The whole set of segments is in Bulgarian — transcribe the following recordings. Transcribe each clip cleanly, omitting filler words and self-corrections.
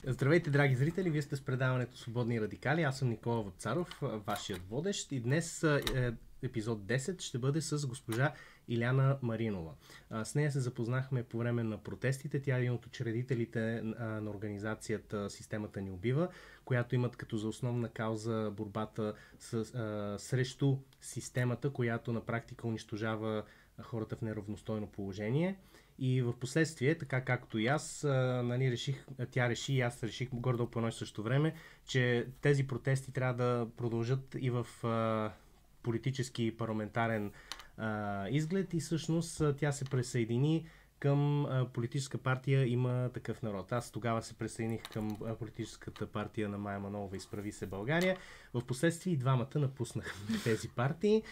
Здравейте, драги зрители! Вие сте с предаването Свободни радикали. Аз съм Никола Вапцаров, вашият водещ. И днес епизод 10 ще бъде с госпожа Иляна Маринова. С нея се запознахме по време на протестите. Тя е един от учредителите на организацията Системата ни убива, която имат като за основна кауза борбата срещу системата, която на практика унищожава хората в неравностойно положение. И в последствие, така както и аз, тя реши и аз реших гордо по едно и също време, че тези протести трябва да продължат и в политически и парламентарен изглед и всъщност тя се присъедини към политическа партия Има такъв народ. Аз тогава се присъединих към политическата партия на Мая Манолова Изправи се България. В последствие и двамата напуснахме тези партии,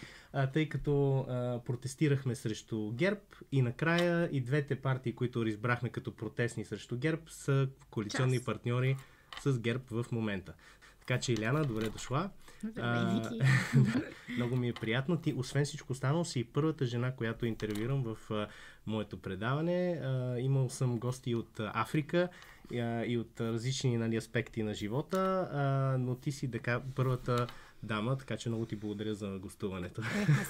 тъй като протестирахме срещу ГЕРБ и накрая и двете партии, които избрахме като протестни срещу ГЕРБ, са коалиционни партньори с ГЕРБ в момента. Така че, Иляна, добре дошла. Много ми е приятно. Ти, освен всичко останало, си първата жена, която интервюирам в моето предаване. Имал съм гости от Африка и от различни аспекти на живота, но ти си първата дама, така че много ти благодаря за гостуването.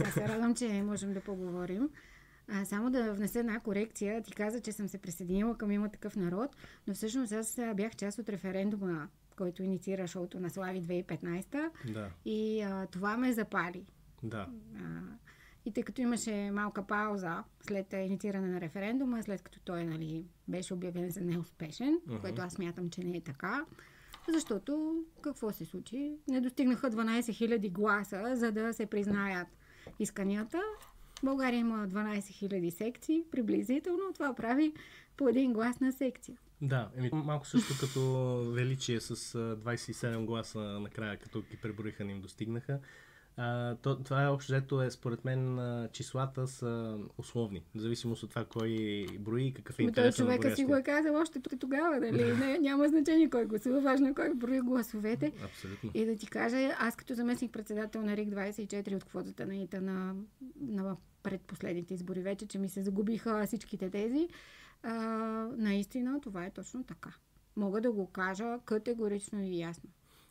Аз се радвам, че можем да поговорим. Само да внеса една корекция. Ти каза, че съм се присъединила към Има такъв народ, но всъщност аз бях част от референдума, който инициира шоуто на Слави 2015. Да. И това ме запали. Да. И тъй като имаше малка пауза след иницииране на референдума, след като той беше обявен за неуспешен, което аз смятам, че не е така, защото какво се случи? Не достигнаха 12 000 гласа, за да се признаят исканията. В България има 12 000 секции, приблизително. Това прави по един глас на секция. Да, малко също като Величие с 27 гласа накрая, като ги преброиха, не им достигнаха. Това е общо взето, според мен числата са условни, в зависимост от това кой брои и какъв е интересът на човека си го е казал още тогава, нали? Няма значение кой гласува, важно е кой брои гласовете. Абсолютно. И да ти кажа, аз като заместник-председател на РИК-24 от квотата на ИТА на предпоследните избори вече, че ми се загубиха всичките тези, наистина това е точно така. Мога да го кажа категорично и ясно.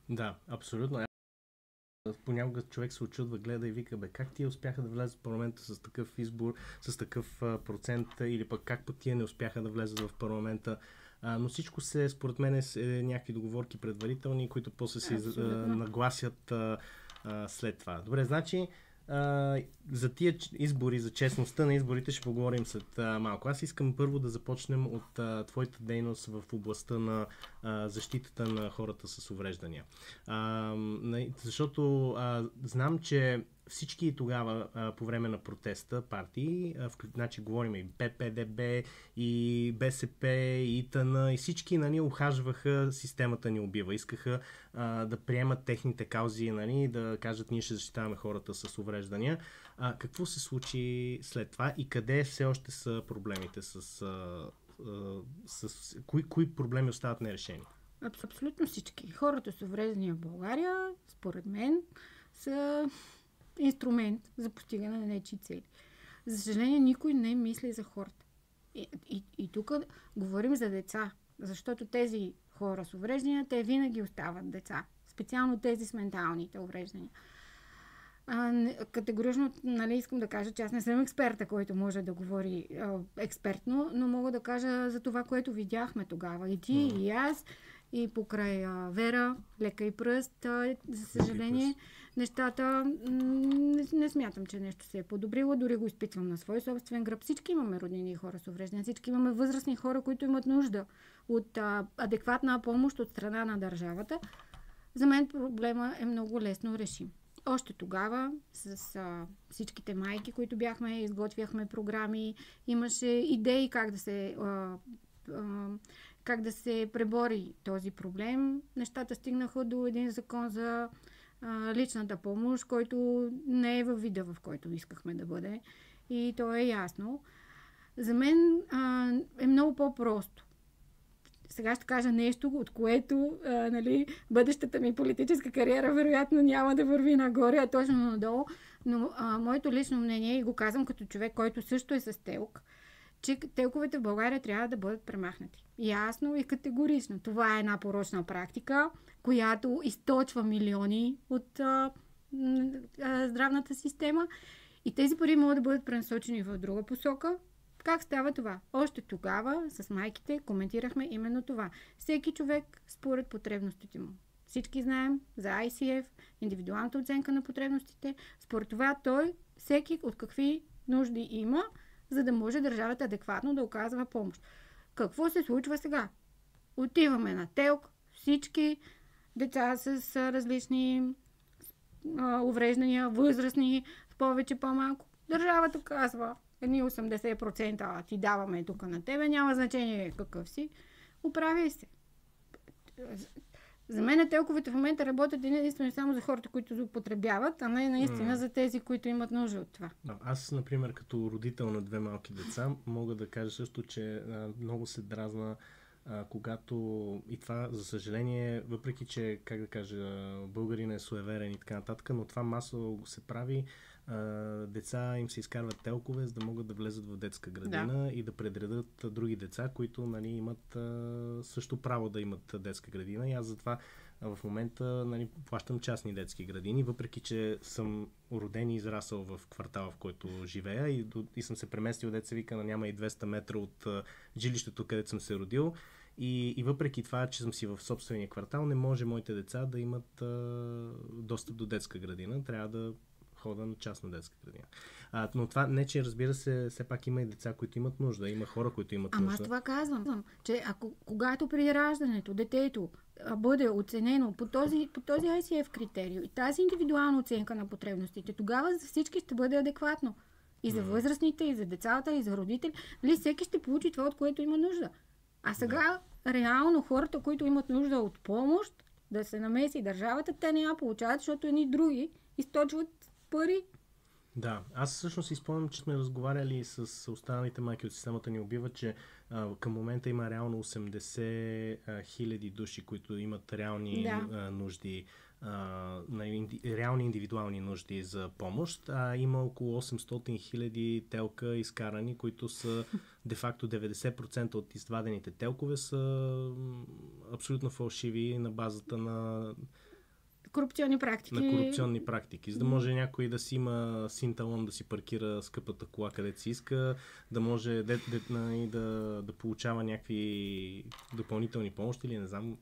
Да, абсолютно. Понякога човек се очудва, гледа и вика, как тия успяха да влезат в парламента с такъв избор, с такъв процент, или пък как пък тия не успяха да влезат в парламента. Но всичко според мен е някакви договорки предварителни, които после се нагласят след това. Добре, значи за тия избори, за честността на изборите ще поговорим след малко. Аз искам първо да започнем от твоята дейност в областта на защитата на хората с увреждания. Защото знам, че всички тогава по време на протеста партии, значи говорим и ППДБ, и БСП, и ИТН, и всички ухажваха Системата ни убива. Искаха да приемат техните каузи, да кажат, ние ще защитаваме хората с увреждания. Какво се случи след това и къде все още са проблемите кои проблеми остават нерешени? Абсолютно всички. Хората с увреждания в България, според мен, са инструмент за постигане на нечии цели. За съжаление, никой не мисли за хората. И тук говорим за деца, защото тези хора с увреждания, те винаги остават деца. Специално тези с менталните увреждания. Категорично искам да кажа, че аз не съм експерта, който може да говори експертно, но мога да кажа за това, което видяхме тогава. И ти, и аз, и покрай Вера, Лека и пръст. За съжаление, нещата не смятам, че нещо се е подобрило. Дори го изпитвам на свой собствен гръб. Всички имаме роднини и хора с увреждания. Всички имаме възрастни хора, които имат нужда от адекватна помощ от страна на държавата. За мен проблема е много лесно решим. Още тогава с всичките майки, които бяхме, изготвяхме програми, имаше идеи как да се пребори този проблем. Нещата стигнаха до един закон за личната помощ, който не е във вида, в който искахме да бъде. И то е ясно. За мен е много по-просто. Сега ще кажа нещо, от което бъдещата ми политическа кариера вероятно няма да върви нагоре, а точно надолу. Но моето лично мнение, и го казвам като човек, който също е с ТЕЛК, че телковете в България трябва да бъдат премахнати. Ясно и категорично. Това е една порочна практика, която източва милиони от здравната система и тези пари могат да бъдат пренасочени в друга посока. Как става това? Още тогава с майките коментирахме именно това. Всеки човек според потребностите му. Всички знаем за ICF, индивидуалната оценка на потребностите. Според това всеки от какви нужди има, за да може държавата адекватно да оказва помощ. Какво се случва сега? Отиваме на ТЕЛК, всички деца с различни увреждания, възрастни, с повече, по-малко. Държавата казва, едни 80% ти даваме тук на тебе, няма значение какъв си. Оправи се. За мен телковете в момента работят единствено само за хората, които употребяват, а не наистина за тези, които имат нужда от това. Аз, например, като родител на 2 малки деца, мога да кажа също, че много се дразна, когато и това, за съжаление, въпреки че, как да кажа, българин е суеверен и така нататък, но това масово се прави. Деца им се изкарват телкове, за да могат да влезат в детска градина и да предредат други деца, които, нали, имат също право да имат детска градина. И аз затова в момента, нали, плащам частни детски градини, въпреки че съм роден и израсъл в квартала, в който живея и съм се преместил, деца вика, на няма и 200 метра от жилището, където съм се родил. И въпреки това, че съм си в собствения квартал, не може моите деца да имат достъп до детска градина. Трябва да хода на частна детска градина. Но това не, че разбира се, все пак има и деца, които имат нужда. Има хора, които имат нужда. Аз това казвам, че когато при раждането детето бъде оценено по този ICF критерий и тази индивидуална оценка на потребностите, тогава за всички ще бъде адекватно. И за възрастните, и за децата, и за родители. Нали, всеки ще получи това, от което има нужда. А сега, реално, хората, които имат нужда от помощ, да се намеси държавата, те не я получават, защото едни други източват пари. Да, аз всъщност си спомням, че сме разговаряли с останалите майки от системата ни убива, че към момента има реално 80 хиляди души, които имат реални нужди, реални индивидуални нужди за помощ. Има около 800 хиляди телка изкарани, които са де-факто 90% от извадените телкове са абсолютно фалшиви на базата на корупционни практики. За да може някой да си има син-талон, да си паркира скъпата кола където си иска, да може да получава някакви допълнителни помощи или не знам.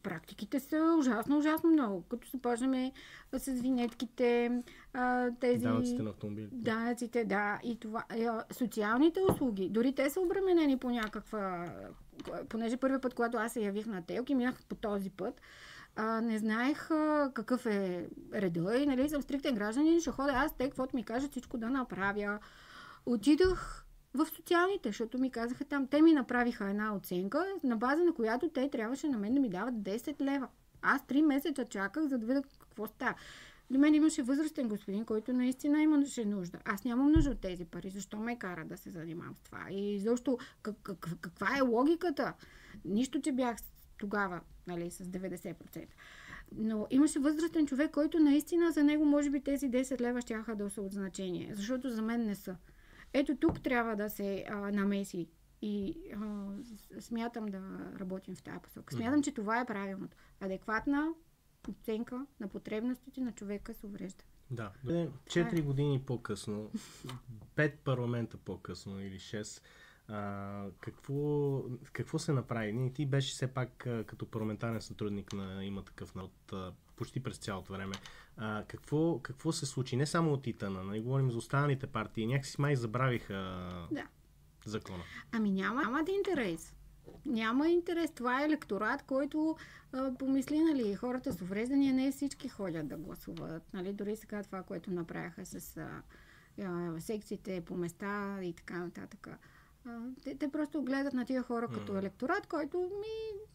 Практиките са ужасно много. Като се почнем с винетките, тези... Данъците на автомобилите. Данъците, да. И това. Социалните услуги. Дори те са обременени по някаква... Понеже първият път, когато аз се явих на ТЕЛК и минах по този път, не знаех какъв е реда и, нали, съм стриктен гражданин, ще ходя аз, те, каквото ми кажат, всичко да направя. Отидох в социалните, защото ми казаха там, те ми направиха една оценка, на база на която те трябваше на мен да ми дават 10 лева. Аз 3 месеца чаках, за да видя какво става. До мен имаше възрастен господин, който наистина имаше нужда. Аз нямам нужда от тези пари. Защо ме кара да се занимавам с това? И защо, каква е логиката? Нищо, че бях тогава, нали, с 90%. Но имаше възрастен човек, който наистина за него може би тези 10 лева щяха да са от значение. Защото за мен не са. Ето тук трябва да се намеси и смятам да работим в тази посока. Смятам, че това е правилното. Адекватна оценка на потребностите на човека с увреждане. Да. 4 години по-късно, 5 парламента по-късно или 6, какво се направи? Ти беше все пак като парламентарен сътрудник на Има такъв народ почти през цялото време. Какво се случи? Не само от ИТН, не говорим за останалите партии. Някакси май забравиха закона. Ами няма да интерес. Няма интерес. Това е електорат, който помисли, нали, хората с увреждания не всички ходят да гласуват. Нали, дори сега това, което направиха с секциите по места и така нататък. Те просто гледат на тия хора като електорат, който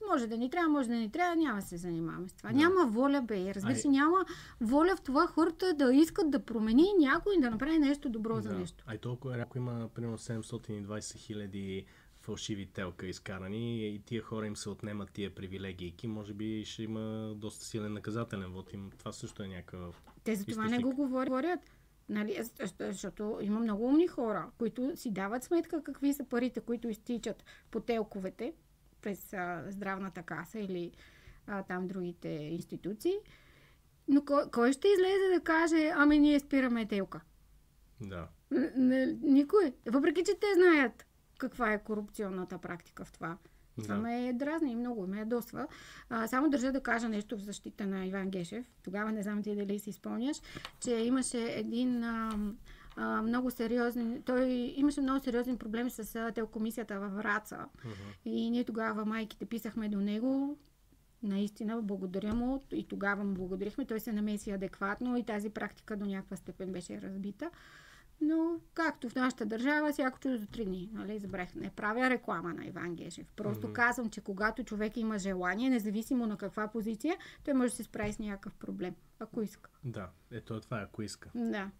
може да ни трябва, може да ни трябва, няма да се занимаваме с това. Да. Няма воля, разбира се, няма воля в това хората да искат да промени някой и да направи нещо добро за нещо. Толкова, ако има примерно 720 хиляди фалшиви телка изкарани и тия хора им се отнемат тия привилегийки, може би ще има доста силен наказателен вод. Това също е някакъв... Те за това не го говорят. Нали, защото има много умни хора, които си дават сметка какви са парите, които изтичат по телковете през здравната каса или там другите институции. Но кой ще излезе да каже, ами ние спираме телка? Да. Никой. Въпреки, че те знаят каква е корупционната практика в това. Това ме дразни и много ме ядосва. Само държа да кажа нещо в защита на Иван Гешев. Тогава не знам ти дали си спомняш, че имаше един много сериозен... Той имаше много сериозни проблеми с телекомисията във Враца. И ние тогава майките писахме до него. Наистина, благодаря му. И тогава му благодарихме. Той се намеси адекватно и тази практика до някаква степен беше разбита. Но, както в нашата държава, всяко чудо за 3 дни. Нали? Забрах, не правя реклама на Иван Гешев. Просто казвам, че когато човек има желание, независимо на каква позиция, той може да се справи с някакъв проблем, ако иска. Да, това е, ако иска. Да.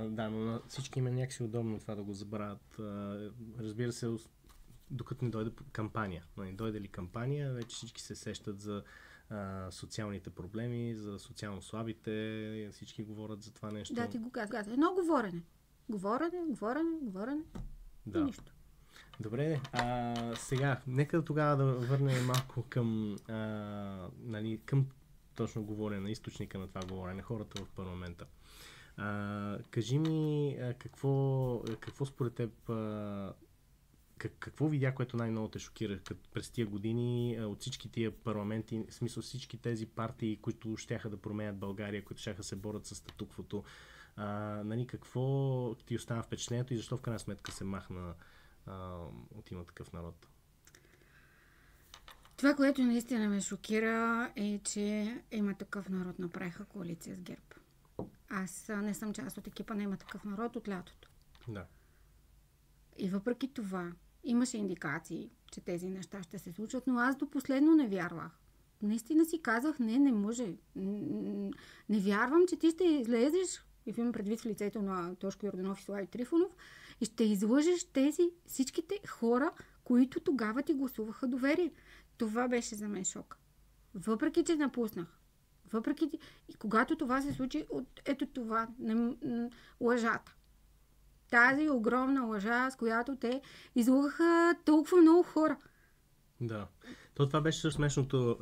Да, но на всички има някакси удобно това да го забравят. Разбира се, докато не дойде кампания. Не дойде ли кампания, вече всички се сещат за социалните проблеми, за социално слабите, всички говорят за това нещо. Да, ти го казах. Едно говорене. Говорене. Да. И нищо. Добре, сега, нека тогава да върнем малко към, към точно говорене, на източника на това говорене, хората в парламента. Кажи ми, какво според теб, какво видя, което най-много те шокира през тия години от всички тия парламенти, в смисъл всички тези партии, които щяха да променят България, които щяха се борят с статуквото? Какво ти остана впечатлението и защо в крайна сметка се махна от Има такъв народ? Това, което наистина ме шокира е, че Има такъв народ направиха коалиция с ГЕРБ. Аз не съм част от екипа на Има такъв народ от лятото. Да. И въпреки това имаше индикации, че тези неща ще се случат, но аз до последно не вярвах. Наистина си казах, не може. Не вярвам, че ти ще излезеш, и имам предвид в лицето на Тошко Йорданов и Слави Трифонов, и ще излъжеш всичките хора, които тогава ти гласуваха доверие. Това беше за мен шок. Въпреки, че напуснах. И когато това се случи, ето това, лъжата. Тази огромна лъжа, с която те излъгаха толкова много хора. Да. Това беше смешното.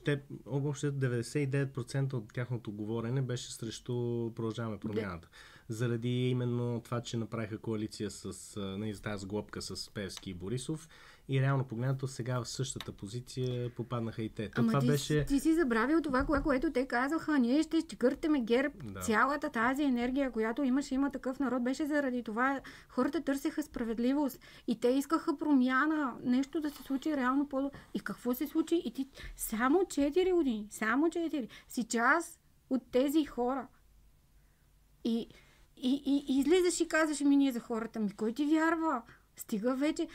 Те, общо 99% от тяхното говорене беше срещу Продължаваме промяната. Заради именно това, че направиха коалиция с тази сглобка с Пеевски и Борисов. И реално погледнато сега в същата позиция попаднаха и те. Това беше... ти си забравил това, което те казаха. Ние ще изчегъртаме ГЕРБ. Да. Цялата тази енергия, която имаше Има такъв народ, беше заради това. Хората търсеха справедливост. И те искаха промяна. Нещо да се случи реално по... И какво се случи? И ти само 4 години, си част от тези хора. И излизаш и казваш ние за хората. Кой ти вярва? Стига вече.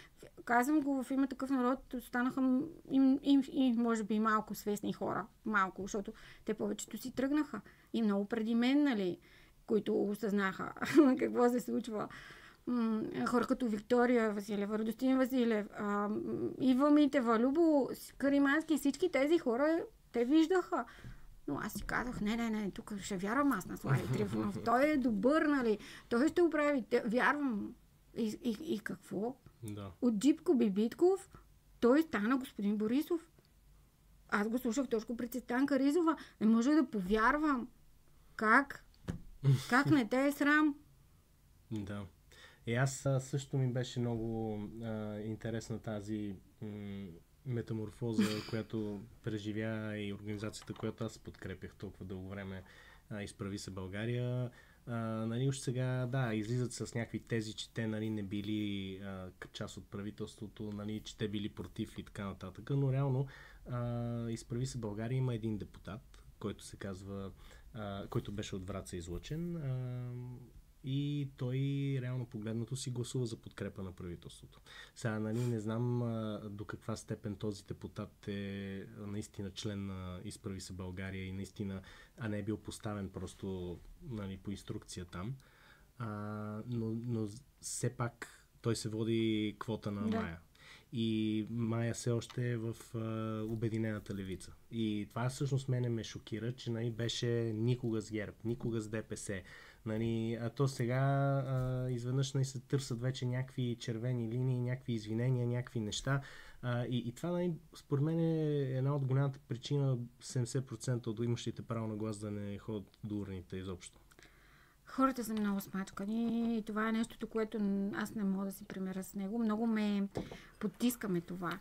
Казвам го в Има такъв народ, останаха и може би малко свестни хора. Малко, защото те повечето си тръгнаха. И много преди мен, нали, които осъзнаха какво се случва. Хора като Виктория Василева, Радостин Василев, Ива Митева, Любо Каримански, всички тези хора, те виждаха. Но аз си казах, не, тук ще вярвам аз на Слави Трифонов. Той е добър, нали, той ще оправи. Вярвам. И какво? Да. От Джипко Бибитков той стана господин Борисов. Аз го слушах точно пред Станка Ризова. Не може да повярвам. Как? Как не те е срам? Да. И аз също ми беше много интересна тази метаморфоза, която преживя и организацията, която аз подкрепях толкова дълго време. Изправи се България. Още сега, излизат с някакви тези, че те не били част от правителството, че те били против и така нататък. Но реално Изправи се България има един депутат, който се казва, който беше от Враца излъчен и той реално погледнато си гласува за подкрепа на правителството. Сега, не знам до каква степен този депутат е наистина член на Изправи се България и наистина, не е бил поставен просто по инструкция там. Но все пак той се води квота на Мая. И Мая все още е в Обединената левица. И това всъщност мене ме шокира, че беше никога с ГЕРБ, никога с ДПС. Нали, а то сега изведнъж се търсят вече някакви червени линии, някакви извинения, някакви неща. И това, нали, според мен е една от голямата причина 70% от имащите право на глас да не ходят до урните изобщо. Хората са много смачкани и това е нещото, което аз не мога да си примеря с него. Много ме потискаме това.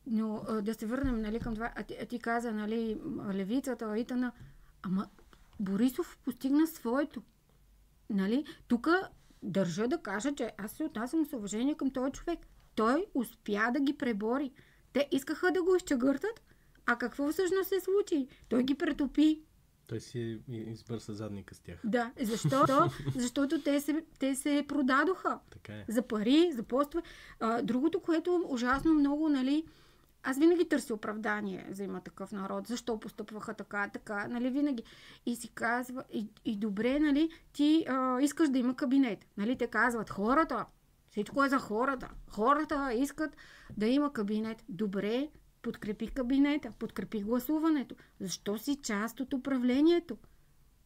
Но да се върнем, нали, към това. Ти каза, нали, левицата, Итана, ама Борисов постигна своето. Нали? Тук държа да кажа, че аз се отнасям с уважение към този човек. Той успя да ги пребори. Те искаха да го изчегъртат, а какво всъщност се случи? Той ги претопи. Той си избърса задника с тях. Да, защото те се продадоха. Така е. За пари, за постове. Другото, което ужасно много, нали, аз винаги търся оправдание за Има такъв народ. Защо постъпваха така, нали, винаги. И си казва, и добре, нали, ти искаш да има кабинет. Нали, те казват, хората, всичко е за хората. Хората искат да има кабинет. Добре, подкрепи кабинета, подкрепи гласуването. Защо си част от управлението?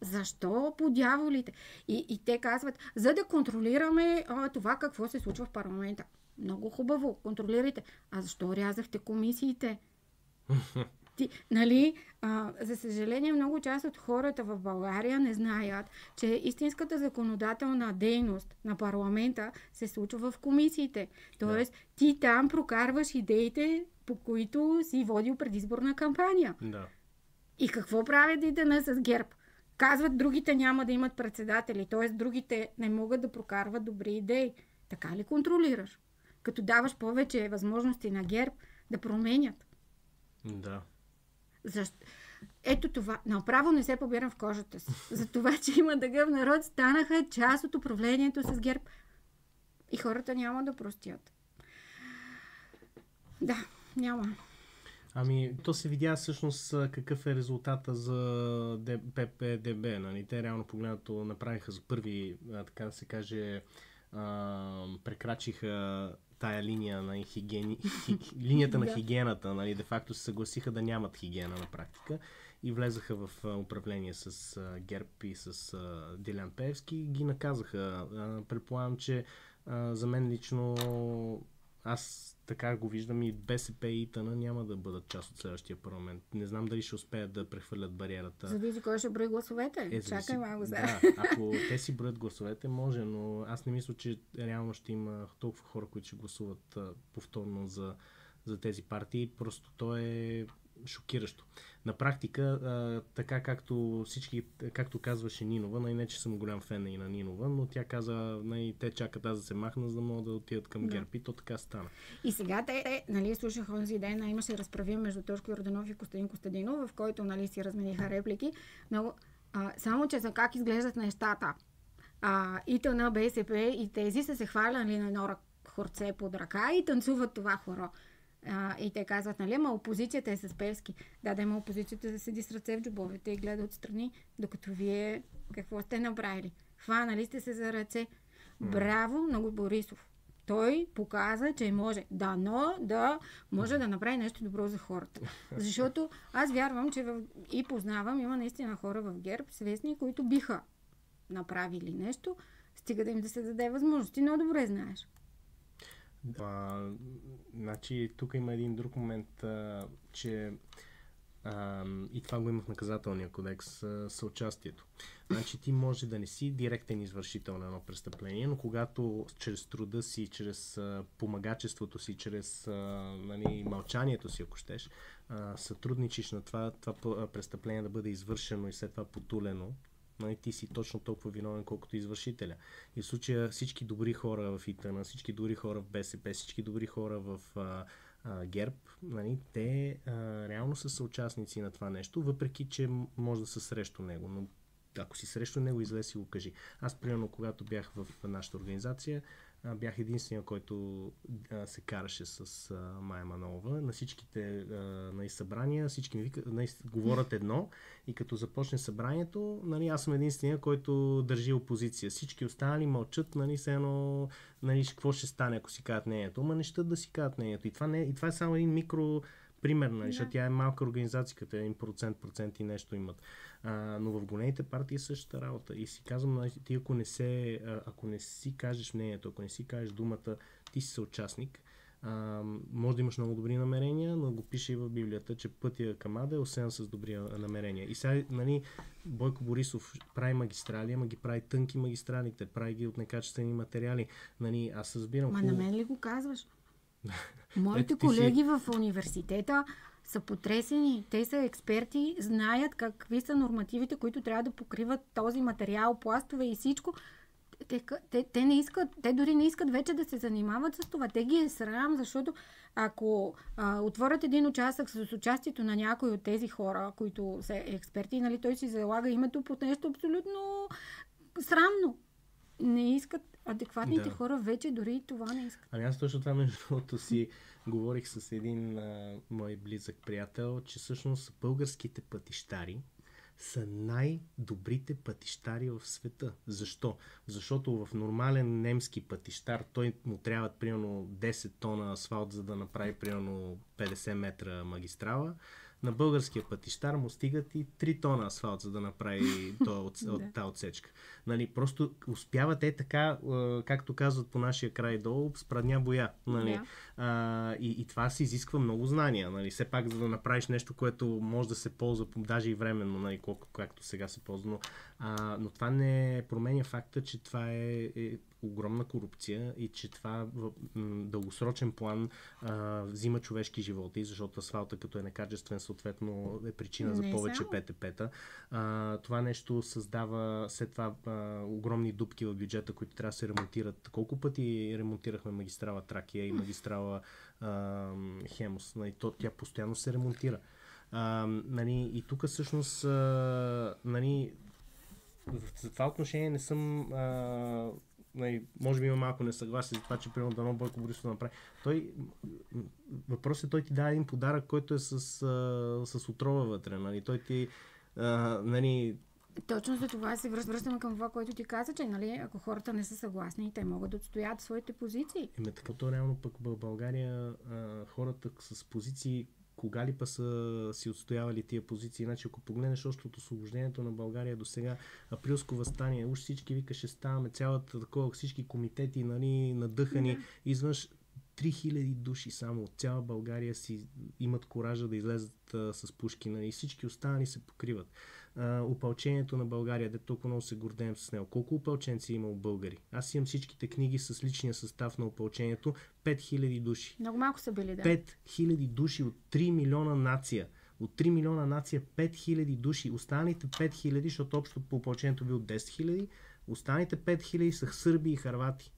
Защо по дяволите? И те казват, за да контролираме това какво се случва в парламента. Много хубаво, контролирайте. А защо рязахте комисиите? Нали, за съжаление, много част от хората в България не знаят, че истинската законодателна дейност на парламента се случва в комисиите. Тоест, ти там прокарваш идеите, по които си водил предизборна кампания. Да. И какво правят ИТН с ГЕРБ? Казват, другите няма да имат председатели, т.е. другите не могат да прокарват добри идеи. Така ли контролираш? Като даваш повече възможности на ГЕРБ да променят. Да. Защо? Ето това. Направо не се побирам в кожата си. За това, че Има такъв народ, станаха част от управлението с ГЕРБ. И хората няма да простят. Да, няма. Ами, то се видя всъщност какъв е резултата за ППДБ. Нали? Те реално погледнато направиха за първи, така да се каже, прекрачиха тая линия на линията на хигиената. Нали? Де-факто се съгласиха да нямат хигиена на практика и влезаха в управление с ГЕРБ и с Делян Пеевски и ги наказаха. Предполагам, че за мен лично аз така го виждам и БСП и ИТН няма да бъдат част от следващия парламент. Не знам дали ще успеят да прехвърлят бариерата. Зависи кой ще брои гласовете. Чакай малко за. Да, ако те си броят гласовете, може, но аз не мисля, че реално ще има толкова хора, които ще гласуват повторно за тези партии. Просто то е шокиращо. На практика, така както казваше Нинова, не че съм голям фен и на Нинова, но тя каза, те чакат аз да се махна, за да могат да отидат към ГЕРБ и то така стана. И сега те нали, слушах онзи ден, имаше разправи между Тошко Йорданов и Костадин Костадинов, в който нали, си размениха реплики. Много, само, че за как изглеждат нещата. ИТН, БСП и тези са се хваляли на едно хорце под ръка и танцуват това хоро. И те казват, нали, ама опозицията е с Пеевски. Да, има опозицията да седи с ръце в джобовете и гледа отстрани, докато вие какво сте направили? Хванали сте се за ръце. Браво на Борисов. Той показа, че може. Дано да може да направи нещо добро за хората. Защото аз вярвам, че и познавам, има наистина хора в ГЕРБ, свестни, които биха направили нещо, стига да им да се даде възможности. Много добре знаеш. Значи, тук има един друг момент, че и това го има в наказателния кодекс, съучастието. Значи ти може да не си директен извършител на едно престъпление, но когато чрез труда си, чрез помагачеството си, чрез нали, мълчанието си, ако щеш, сътрудничиш на това престъпление да бъде извършено и след това потулено, нали, ти си точно толкова виновен, колкото извършителя. И в случая всички добри хора в ИТН, всички добри хора в БСП, всички добри хора в ГЕРБ, нали, те реално са съучастници на това нещо, въпреки че може да са срещу него. Но ако си срещу него, излез и го кажи. Аз, примерно, когато бях в нашата организация, бях единствения, който се караше с Майя Манолова. На всичките събрания, всички ми говорят едно и като започне събранието, нали, аз съм единствения, който държи опозиция. Всички останали мълчат, нали, все едно, нали, какво ще стане, ако си кажат мнението. Ама не щат да си кажат мнението. И това е само един пример, нали, защото тя е малка организация, като 1% и нещо имат. Но в големите партии е същата работа. И си казвам, нали, ти ако не си кажеш мнението, ако не си кажеш думата, ти си съучастник. Може да имаш много добри намерения, но го пише и в Библията, че пътя към ада е освен с добри намерения. И сега, нали, Бойко Борисов прави магистрали, ама ги прави тънки магистралите, прави ги от некачествени материали. Нали, аз разбирам. Ма на мен ли го казваш? Моите колеги в университета са потресени. Те са експерти, знаят какви са нормативите, които трябва да покриват този материал, пластове и всичко. Те не искат, те дори не искат вече да се занимават с това. Те ги е срам, защото ако отворят един участък с участието на някой от тези хора, които са експерти, нали, той си залага името под нещо абсолютно срамно. Не искат адекватните хора, вече дори това не искат. Ами аз точно това между другото си говорих с един мой близък приятел, че всъщност българските пътищари са най-добрите пътищари в света. Защо? Защото в нормален немски пътищар той му трябва примерно 10 тона асфалт, за да направи примерно 50 метра магистрала. На българския пътищар му стигат и 3 тона асфалт, за да направи тази отсечка. Нали, просто успяват така, както казват по нашия край долу, с прадня боя. Нали. И това се изисква много знания. Нали. Все пак, за да направиш нещо, което може да се ползва даже и временно, нали, както сега се ползва. Но това не променя факта, че това е огромна корупция и че това в дългосрочен план взима човешки животи, защото асфалта като е некачествен, съответно е причина за повече ПТП-та. Това нещо създава след това огромни дупки в бюджета, които трябва да се ремонтират. Колко пъти ремонтирахме магистрала Тракия и магистрала Хемус? Тя постоянно се ремонтира. Нали, и тук всъщност нали, в това отношение не съм може би има малко несъгласие за това, че примерно дано Бойко Борисов да направи. Въпросът е, той ти дава един подарък, който е с отрова вътре. Нали? Той ти нали... Точно за това се връщаме към това, което ти каза, че нали, ако хората не са съгласни, те могат да отстоят своите позиции. Такова реално пък в България хората с позиции кога ли па са си отстоявали тия позиции. Иначе ако погледнеш още от освобождението на България до сега, априлско въстание, уж всички викаше ставаме, цялата такова, всички комитети, нали, надъхани, извънш 3000 души само от цяла България си имат коража да излезат с пушки, нали, всички останали се покриват. Опълчението на България, де толкова много се гордеем с него. Колко опълченци има у българи? Аз имам всичките книги с личния състав на опълчението. 5000 души. Много малко са били, да. 5000 души от 3 милиона нация. От 3 милиона нация 5000 души. Останалите 5000, защото общо по опълчението било 10 000, останалите 5000 са сърби и харвати.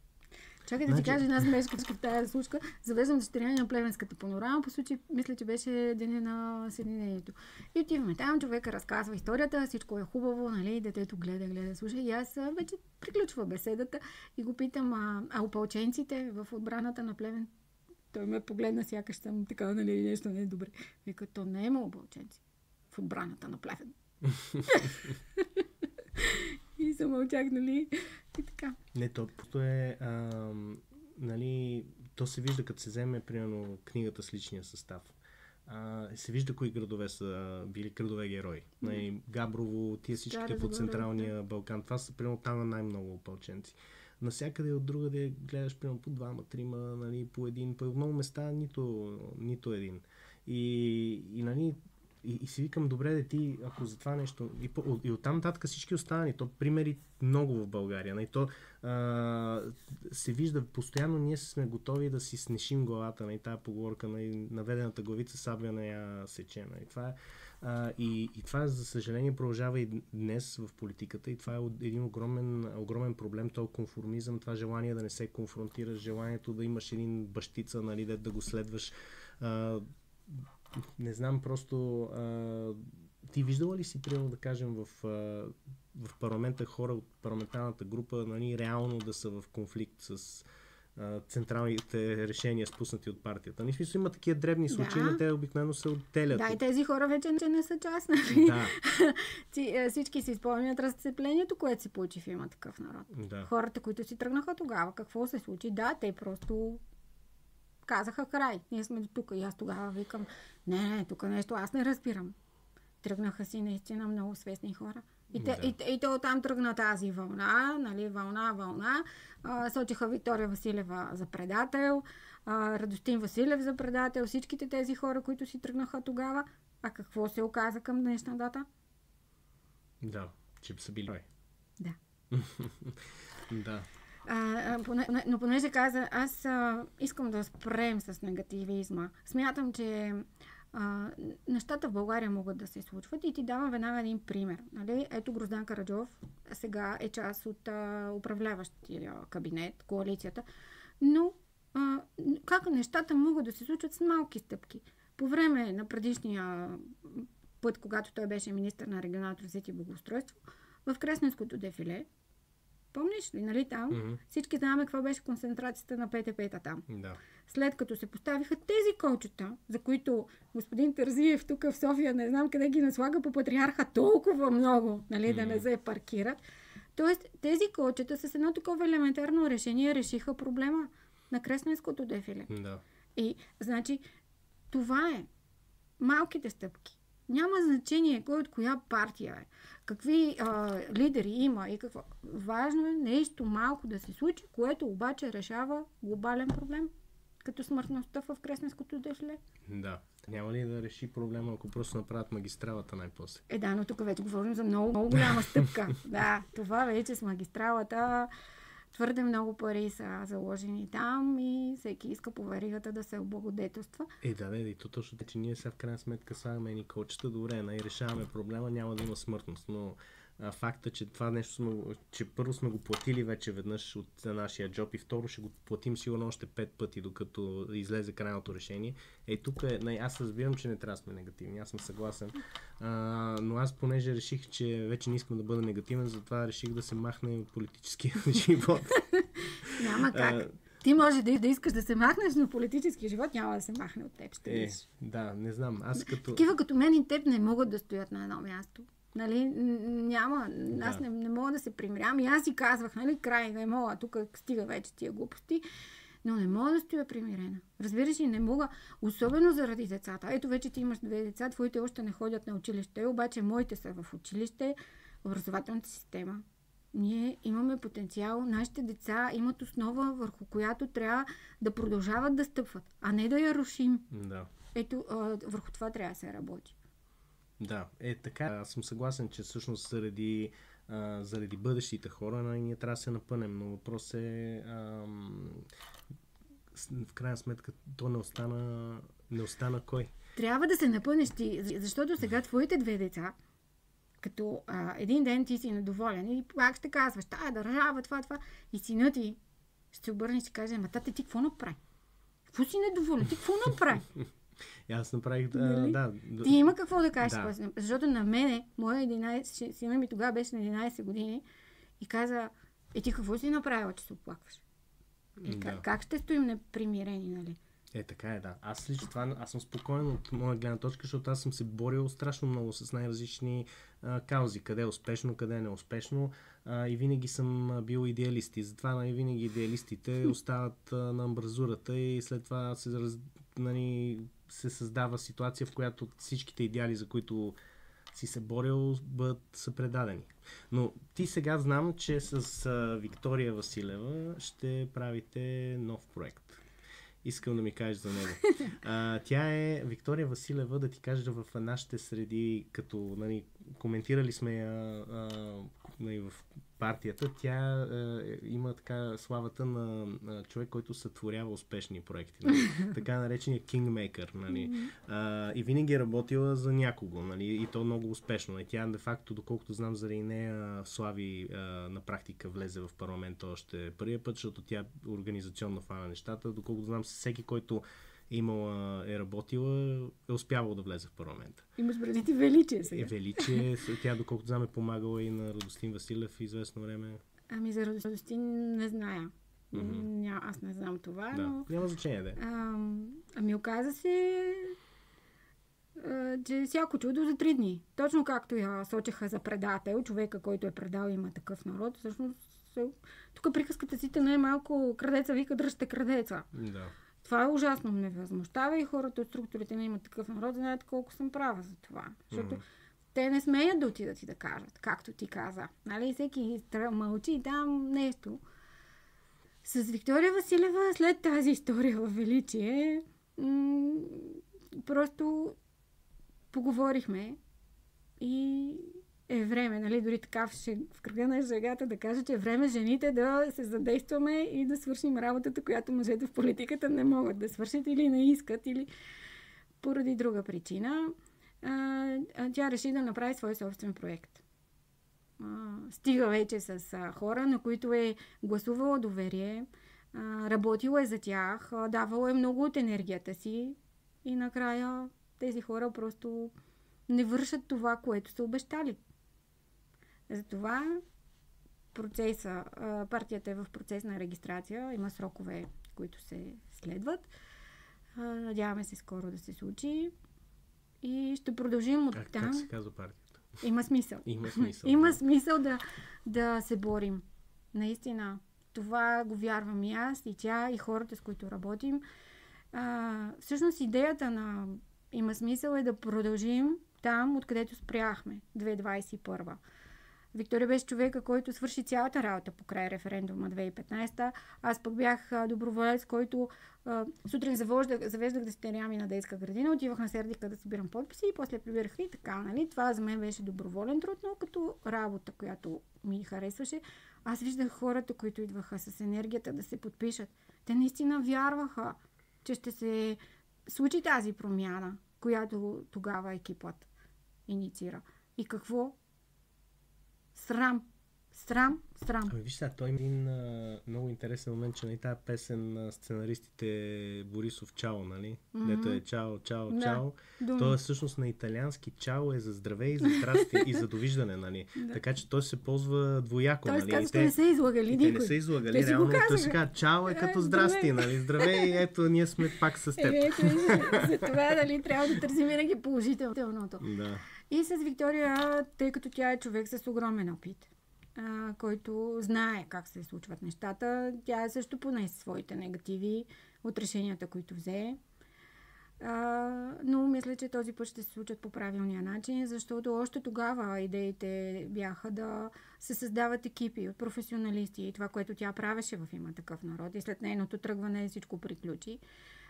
Чакай да ти кажа една смешка в тази случка. Завеждам състояние на Плевенската панорама. По случай, мисля, че беше деня на Съединението. И отиваме там, човека разказва историята, всичко е хубаво, нали, детето гледа, слуша. И аз вече приключва беседата и го питам, опълченците в отбраната на Плевен. Той ме погледна, сякаш съм така, нали, нещо не е добре. Вика, то не има опълченци в отбраната на Плевен. И замълчах, нали, и така. Не, то е, нали, то се вижда, като се вземе, примерно, книгата с личния състав. Се вижда кои градове са били градове герои. Нали, Габрово, тия всичките по Централния Балкан. Това са, примерно, там най-много опълченци. Насякъде от другаде гледаш, примерно, по 2-3, нали, по един, по много места нито един. И нали, и си викам, добре, да ти, ако за това нещо... И оттам нататък всички останали. То примери много в България. Нали? То се вижда, постоянно ние сме готови да си снешим главата. Нали? Тая поговорка, нали? Наведената главица сабя не я сече. Нали? Това и това, за съжаление, продължава и днес в политиката. И това е един огромен проблем. То конформизъм, това желание да не се конфронтираш, желанието да имаш един бащица, нали? Да го следваш. Не знам, просто ти виждала ли си, примерно, да кажем, в парламента хора от парламентарната група, нали, реално да са в конфликт с централните решения, спуснати от партията? В смисъл, има такива дребни случаи, но те обикновено се оттелят. Да, и тези хора вече не са част, нали? Да. Всички си спомнят разцеплението, което се получи в Има такъв народ. Да. Хората, които си тръгнаха тогава, какво се случи? Да, те просто казаха край. Ние сме до тук. И аз тогава викам, не, тук нещо аз не разбирам. Тръгнаха си наистина много свестни хора. И то оттам тръгна тази вълна, нали, вълна. Сочиха Виктория Василева за предател, Радостин Василев за предател, всичките тези хора, които си тръгнаха тогава. А какво се оказа към днешна дата? Да, че са били. Да. Да. Но понеже каза, аз искам да спрем с негативизма. Смятам, че нещата в България могат да се случват и ти давам веднага един пример. Нали? Ето Гроздан Караджов сега е част от управляващия кабинет, коалицията, но как нещата могат да се случват с малки стъпки. По време на предишния път, когато той беше министър на регионалното развитие и благоустройство, в Кресненското дефиле, помниш ли, нали там? Всички знаем какво беше концентрацията на ПТП-та там. Да. След като се поставиха тези колчета, за които господин Терзиев тук в София, не знам къде ги наслага по Патриарха толкова много, нали, да не се паркират. Тоест, тези колчета с едно такова елементарно решение решиха проблема на Кресненското дефиле. Да. И, значи, това е. Малките стъпки. Няма значение кой от коя партия е. Какви лидери има и какво. Важно е нещо малко да се случи, което обаче решава глобален проблем, като смъртността в Кресненското дефиле. Да. Няма ли да реши проблема, ако просто направят магистралата най-после? Да, но тук вече говорим за много, много голяма стъпка. Да, това вече с магистралата твърде много пари са заложени там и всеки иска по веригата да се облагодетелства. И то точно, че ние сега в крайна сметка слагаме едни колчета, добре, решаваме проблема, няма да има смъртност, но факта, че това нещо че първо сме го платили вече веднъж от нашия джоб и второ ще го платим сигурно още 5 пъти, докато излезе крайното решение. Тук аз разбирам, че не трябва да сме негативни, аз съм съгласен, но аз понеже реших, че вече не искам да бъда негативен, затова реших да се махне от политическия живот. Няма как. Ти може да искаш да се махнеш, но политически живот няма да се махне от теб. Да, не знам. Такива като мен и теб не могат да стоят на едно място. Нали, няма, аз не мога да се примирявам. И аз си казвах, нали, край, не мога, тук стига вече тия глупости, но не мога да стоя примирена. Разбираш ли, не мога, особено заради децата. Ето вече ти имаш 2 деца, твоите още не ходят на училище, обаче моите са в училище, в образователната система. Ние имаме потенциал, нашите деца имат основа, върху която трябва да продължават да стъпват, а не да я рушим. Да. Ето, върху това трябва да се работи. Да, така. Аз съм съгласен, че всъщност заради бъдещите хора ние трябва да се напънем, но въпрос е в крайна сметка то не остана кой. Трябва да се напънеш ти, защото сега твоите 2 деца, като един ден ти си недоволен и пак ще казваш, тая държава, това, и синът ти ще обърне и ще каже, ама тате, ти какво направи? Какво си недоволен? Ти какво направи? Аз направих Ти има какво да кажеш, защото на мене, сина ми тогава беше на 11 години и каза, ти какво си направила, че се оплакваш? Как ще стоим непримирени, нали? Така е, да. Аз лично аз съм спокоен от моя гледна точка, защото аз съм се борил страшно много с най-различни каузи. Къде е успешно, къде е неуспешно. И винаги съм бил идеалист. И затова винаги идеалистите остават на амбразурата и след това се създава ситуация, в която всичките идеали, за които си се борил, са предадени. Но ти сега знам, че с Виктория Василева ще правите нов проект. Искам да ми кажеш за него. Тя е Виктория Василева, да ти кажа, в нашите среди, като коментирали сме в партията, тя има така славата на човек, който сътворява успешни проекти. Така наречения Kingmaker. И винаги е работила за някого. И то много успешно. И тя, де-факто, доколкото знам, заради нея Слави на практика влезе в парламента още първия път, защото тя организационно фана нещата. Доколкото знам, всеки, който е работила, е успявала да влезе в парламента. Имаш преди ти величие сега. Величие. Тя, доколкото знам, е помагала и на Радостин Василев в известно време. За Радостин не зная. Аз не знам това, но... Няма значение, да. Оказа се, че всяко чудо за 3 дни. Точно както я сочеха за предател, човека, който е предал Има такъв народ, всъщност тук приказката си не е малко крадеца вика, дръжте крадеца. Да. Това е ужасно ме възмущава и хората от структурите на Има такъв народ знаят колко съм права за това. Защото те не смеят да отидат и да кажат, както ти каза. Нали? Всеки мълчи и там нещо. С Виктория Василева след тази история във Величие просто поговорихме и е време, нали, дори така в кръга на шегата да кажа, че е време жените да се задействаме и да свършим работата, която мъжете в политиката не могат да свършат или не искат, или поради друга причина. Тя реши да направи свой собствен проект. Стига вече с хора, на които е гласувала доверие, работила е за тях, давала е много от енергията си и накрая тези хора просто не вършат това, което са обещали. Затова партията е в процес на регистрация, има срокове, които се следват. Надяваме се скоро да се случи и ще продължим от там. Как се казва партията? Има смисъл. Има смисъл да се борим. Наистина. Това го вярвам и аз, и тя, и хората, с които работим. Всъщност идеята на Има смисъл е да продължим там, откъдето спряхме, 2021. Виктория беше човека, който свърши цялата работа по край референдума 2015. Аз пък бях доброволец, който сутрин завеждах дъщеря ми на детска градина, отивах на Сердика да събирам подписи и после прибирах и така, нали? Това за мен беше доброволен труд, но като работа, която ми харесваше. Аз виждах хората, които идваха с енергията да се подпишат. Те наистина вярваха, че ще се случи тази промяна, която тогава екипът инициира. И какво? Срам. Ами виж сега, той има един много интересен момент, че на тази песен на сценаристите Борисов Чао, нали? Дето е чао, чао, чао. То е всъщност на италиански чао е за здраве и за здрасти и за довиждане, нали? Така че той се ползва двояко, нали? Той казва, че не са излагали никой. Те не са излагали, реално той се казва чао е като здрасти, нали? Здраве и ето ние сме пак с теб. За това, нали, трябва да търсим винаги положителното. Да. И с Виктория, тъй като тя е човек с огромен опит, който знае как се случват нещата. Тя също понесе своите негативи от решенията, които взе. Но мисля, че този път ще се случат по правилния начин, защото още тогава идеите бяха да се създават екипи от професионалисти и това, което тя правеше в Има такъв народ. И след нейното тръгване всичко приключи.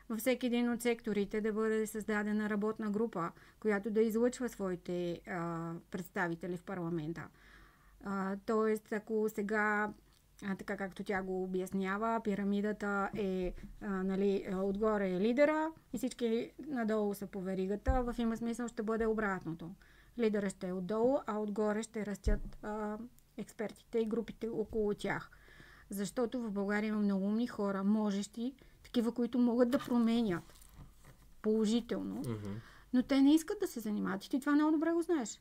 Във всеки един от секторите да бъде създадена работна група, която да излъчва своите представители в парламента. Тоест, ако сега, така както тя го обяснява, пирамидата е, нали, отгоре е лидера и всички надолу са по веригата, в Има смисъл ще бъде обратното. Лидера ще е отдолу, а отгоре ще растят експертите и групите около тях. Защото в България има много умни хора, можещи, такива, които могат да променят положително, но те не искат да се занимават и ти това много добре го знаеш.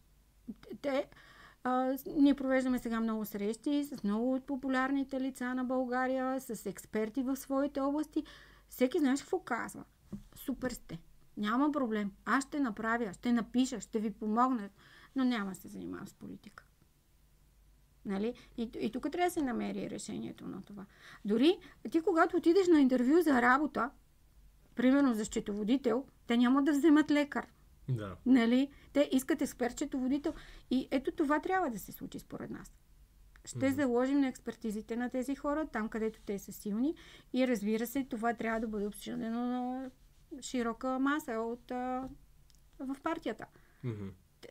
Ние провеждаме сега много срещи с много от популярните лица на България, с експерти в своите области. Всеки знаеш какво казва. Супер сте. Няма проблем. Аз ще направя, ще напиша, ще ви помогна, но няма да се занимавам с политика. Нали? И тук трябва да се намери решението на това. Дори ти, когато отидеш на интервю за работа, примерно за счетоводител, те няма да вземат лекар. Да. Нали? Те искат експерт-счетоводител. И ето това трябва да се случи според нас. Ще заложим на експертизите на тези хора, там където те са силни. И разбира се, това трябва да бъде обсъждано на широка маса в партията.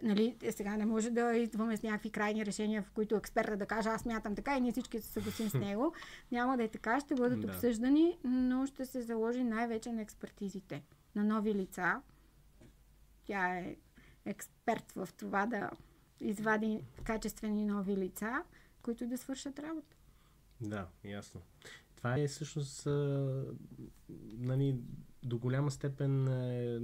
Нали, сега не може да идваме с някакви крайни решения, в които експерта да каже аз мятам така и ние всички се съгласим с него. Няма да е така, ще бъдат обсъждани, но ще се заложи най-вече на експертизите, на нови лица. Тя е експерт в това да извади качествени нови лица, които да свършат работа. Да, ясно. Това е всъщност нали, до голяма степен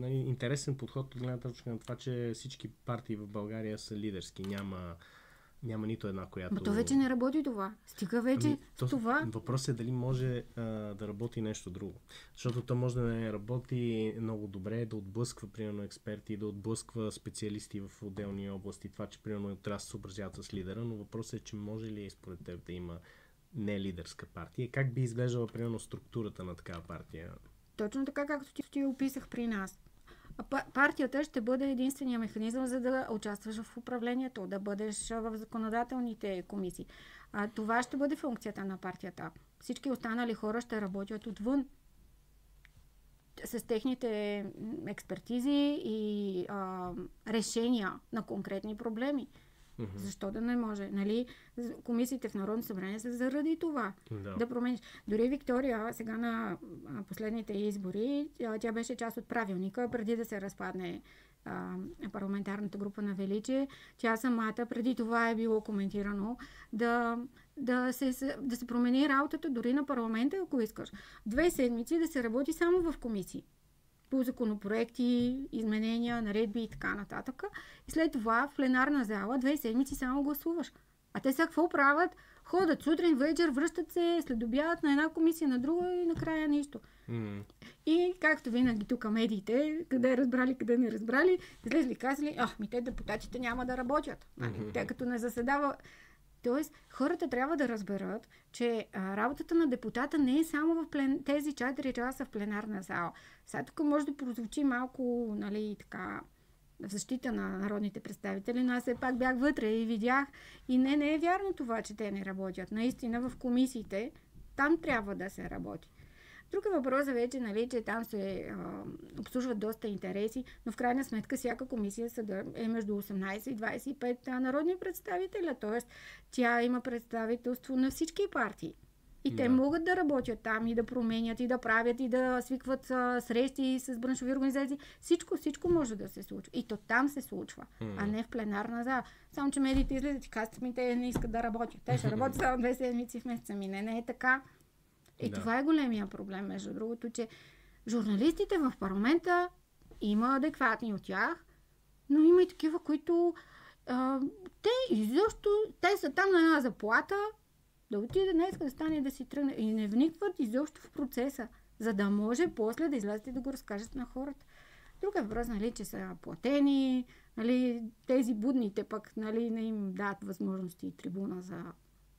нали, интересен подход от гледна точка на това, че всички партии в България са лидерски. Няма нито една, която... Но то вече не работи това. Стига вече това. Въпросът е дали може да работи нещо друго. Защото то може да не работи много добре, да отблъсква, примерно, експерти, да отблъсква специалисти в отделни области. Това, че, примерно, трябва да се съобразяват с лидера, но въпросът е, че може ли според теб да има не лидерска партия? Как би изглеждала, примерно, структурата на такава партия? точно така, както ти описах при нас. Партията ще бъде единствения механизъм, за да участваш в управлението, да бъдеш в законодателните комисии. Това ще бъде функцията на партията. Всички останали хора ще работят отвън с техните експертизи и решения на конкретни проблеми. Защо да не може? Нали? Комисиите в Народно събрание са заради това. Да промениш. Дори Виктория, сега на последните избори, тя беше част от правилника, преди да се разпадне парламентарната група на Величие. Тя самата, преди това е било коментирано, да се промени работата дори на парламента, ако искаш. 2 седмици да се работи само в комисии. По законопроекти, изменения, наредби и така нататък. И след това в пленарна зала 2 седмици само гласуваш. А те сега какво правят? Ходят сутрин, вечер, връщат се, следобяват на една комисия, на друга и накрая нищо. И както винаги тук медиите, къде разбрали, къде не разбрали, излезли казали, те депутатите няма да работят. Те като не заседава. Тоест, хората трябва да разберат, че работата на депутата не е само в тези 4 часа в пленарна зала. Сега тук може да прозвучи малко, нали, така, в защита на народните представители, но аз все пак бях вътре и видях. И не е вярно това, че те не работят. Наистина в комисиите там трябва да се работи. Друг въпрос е вече, нали, че там се обслужват доста интереси, но в крайна сметка всяка комисия е между 18 и 25 народни представителя, т.е. тя има представителство на всички партии. И те могат да работят там и да променят, и да правят, и да свикват срещи с браншови организации. Всичко може да се случва. И то там се случва, а не в пленарна зала. Само, че медиите излизат и казват ми, те не искат да работят. Те ще работят само 2 седмици в месеца. Не е така. И това е големия проблем, между другото, че журналистите в парламента има адекватни от тях, но има и такива, които те са там на една заплата, да отиде днес, да стане и да си тръгне. И не вникват изобщо в процеса, за да може после да излезете и да го разкажат на хората. Друг е въпрос, нали, че са платени, нали, тези будните пък, нали, не им дадат възможности и трибуна за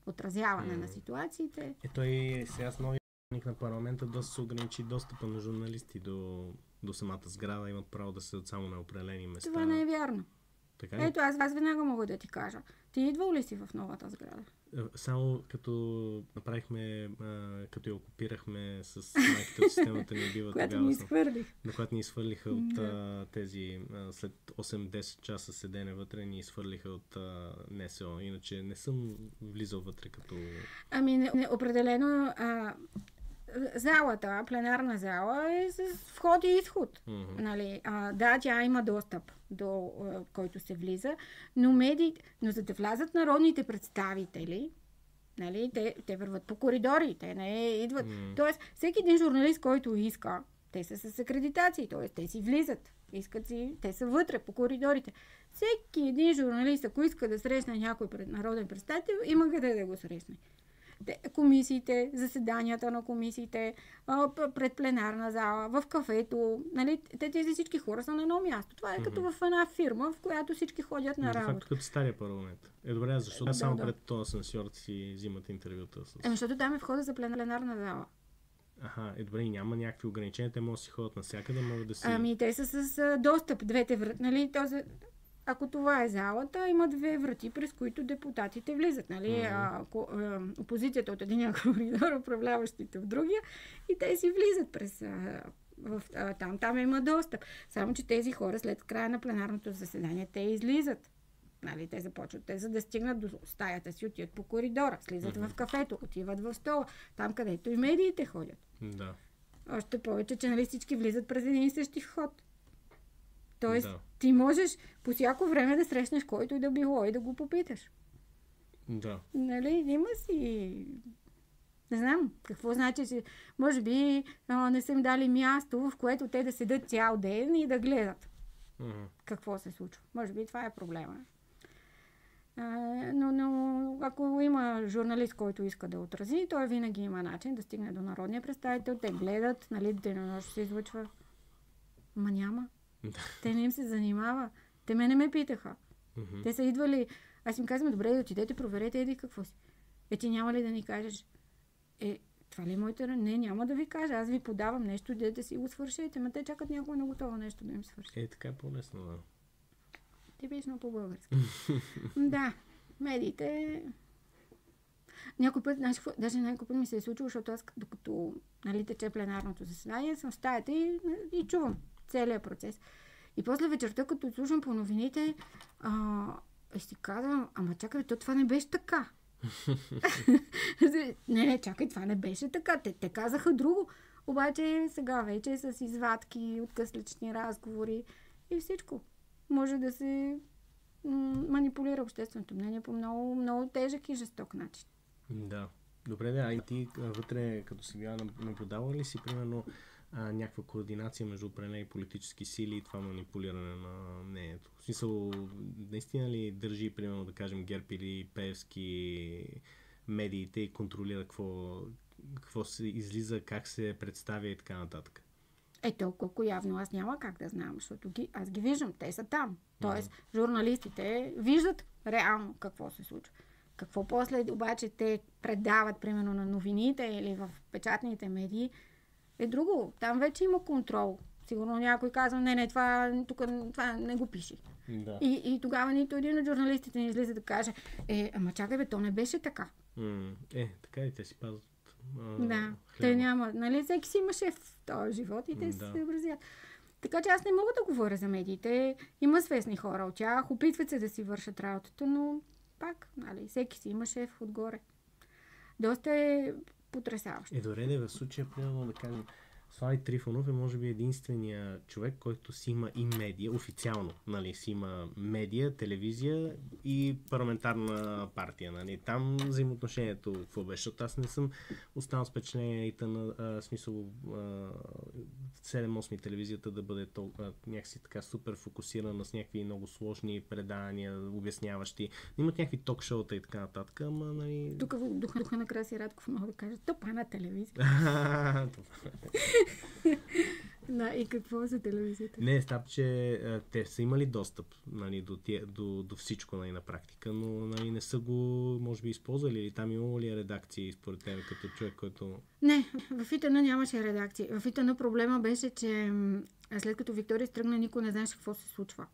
отразяване на ситуациите. Той сега с новия на парламента доста се ограничи достъпа на журналисти до самата сграда, имат право да седат само на определени места. Това не е вярно. Така? Ето, аз веднага мога да ти кажа. Ти идвал ли си в новата сграда? Само като направихме, като я окупирахме с майката от системата ни бива когато ни изхвърлих. Когато ни изхвърлиха от тези, след 8-10 часа седене вътре, ни изхвърлиха от НСО. Иначе не съм влизал вътре като... Определено залата, пленарна зала е с вход и изход. Нали? Да, тя има достъп до който се влиза, но за да влязат народните представители, нали, те върват по коридори, те не идват. Тоест, всеки един журналист, който иска, те са с акредитации, т.е. те си влизат, те са вътре по коридорите. Всеки един журналист, ако иска да срещне някой народен представител, има къде да го срещне. Комисиите, заседанията на комисиите, пред пленарна зала, в кафето. Нали, тези всички хора са на едно място. Това е като в една фирма, в която всички ходят на работа. Факт като стария парламент. Добре, защо само пред този асансьор си взимат интервюта? Защото там е входа за пленарна зала. Добре, и няма някакви ограничения, те могат да си ходят навсякъде, могат да си... Те са с достъп, двете врати. Нали, ако това е залата, има 2 врати, през които депутатите влизат. Нали? Опозицията от единия коридор, управляващите в другия, и те си влизат през там има достъп. Само, че тези хора след края на пленарното заседание, те излизат. Нали? Те започват, за да стигнат до стаята си, отиват по коридора, слизат в кафето, отиват в стола, там където и медиите ходят. Да. Още повече, че нали, всички влизат през един и същи вход. Тоест, ти можеш по всяко време да срещнеш който и да било и да го попиташ. Да. Нали, има си... Не знам какво значи, че може би не са им дали място, в което те да седат цял ден и да гледат какво се случва. Може би това е проблема. Но ако има журналист, който иска да отрази, той винаги има начин да стигне до народния представител. Те гледат, нали, денонощно се излъчва. Ма няма. Те не им се занимава. Те мене ме питаха. Те са идвали. Аз им казвам, добре, да отидете, проверете, еди какво си. Ти няма ли да ни кажеш? Това ли е моята... Не, няма да ви кажа. Аз ви подавам нещо, идете си го свършите. Ма те чакат някой на готово нещо да им свърши. Така е по-лесно, да. Типично по-български. Да, медиите... Някой път, даже някой път ми се е случило, защото аз докато тече пленарното заседание, съм в стаята и чувам целият процес. И после вечерта, като слушам по новините, си казвам, ама чакай, това не беше така. не, чакай, това не беше така. Те казаха друго. Обаче сега вече с извадки, откъслични разговори и всичко. Може да се манипулира общественото мнение по много, много тежък и жесток начин. Да. Добре, да. И ти вътре, като си била наблюдавала ли си, примерно, някаква координация между определени политически сили и това манипулиране на мнението? В смисъл, наистина ли държи, примерно, да кажем, ГЕРБ или Пеевски медиите и контролира какво се излиза, как се представя и така нататък? Колко явно аз няма как да знам, защото аз ги виждам, те са там. Тоест, журналистите виждат реално какво се случва. Какво после обаче те предават, примерно, на новините или в печатните медии, е друго. Там вече има контрол. Сигурно някой казва, не, това не го пиши. Да. И тогава нито един от журналистите не излиза да каже, ама чакай бе, то не беше така. Така и те си пазват да, те няма. Нали, всеки си има шеф в този живот и те се съобразят. Така че аз не мога да говоря за медиите. Има свестни хора от тях, опитват се да си вършат работата, но пак, нали, всеки си има шеф отгоре. Доста е потресаващо. Добре, в случая, примерно, да кажем, Слави Трифонов е може би единствения човек, който си има и медия, официално, нали, си има медия, телевизия и парламентарна партия, нали. Там взаимоотношението какво беше, защото аз не съм останал с впечатление и смисъл 7-8 телевизията да бъде някакси така супер фокусирана с някакви много сложни предания, обясняващи. Имат някакви ток-шоута и така нататък, ама, нали... Тук в духа на Краси Радков мога да кажа, топа на телевизия. И какво за телевизията? Не, стап, че те са имали достъп, нали, до всичко, нали, на практика, но, нали, не са го, може би, използвали или там имало ли редакции според тебе като човек, който... Не, в ИТН нямаше редакции. В ИТН проблема беше, че след като Виктория стръгна, никой не знаеше какво се случва.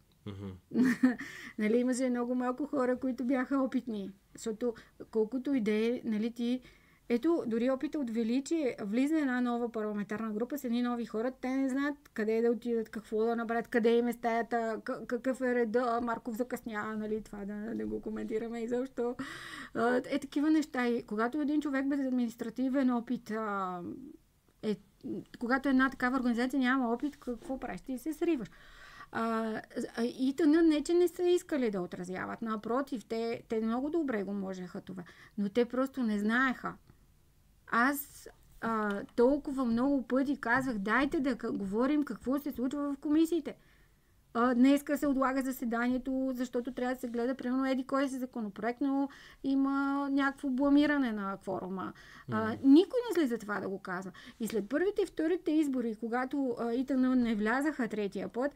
Нали, имаше много малко хора, които бяха опитни. Защото колкото идеи, нали, ти... Ето, дори опита от величие, влиза една нова парламентарна група с едни нови хора, те не знаят къде да отидат, какво да направят, къде им е стаята, какъв е реда, Марков закъснява, нали, това да го коментираме изобщо. Такива неща. И когато един човек без административен опит, когато една такава организация няма опит, какво правиш? Ти се сриваш. И тъна не, че не са искали да отразяват. Напротив, те много добре го можеха това. Но те просто не знаеха. Аз толкова много пъти казвах, дайте да говорим какво се случва в комисиите. Днеска се отлага заседанието, защото трябва да се гледа, примерно, кой си законопроект, но има някакво бламиране на кворума. Никой не слиза това да го казва. И след първите и вторите избори, когато ИТН не влязаха третия път,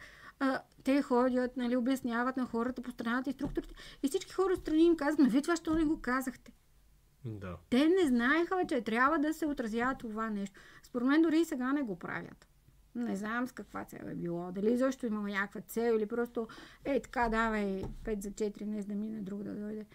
те ходят, нали, обясняват на хората по страната и структурите. И всички хора отстрани им казват, вие това що не го казахте? Да. Те не знаеха, че трябва да се отразява това нещо. Според мен дори и сега не го правят. Не знам с каква цел е било. Дали защо има някаква цел или просто така давай 5 за 4, не да мине друг да дойде.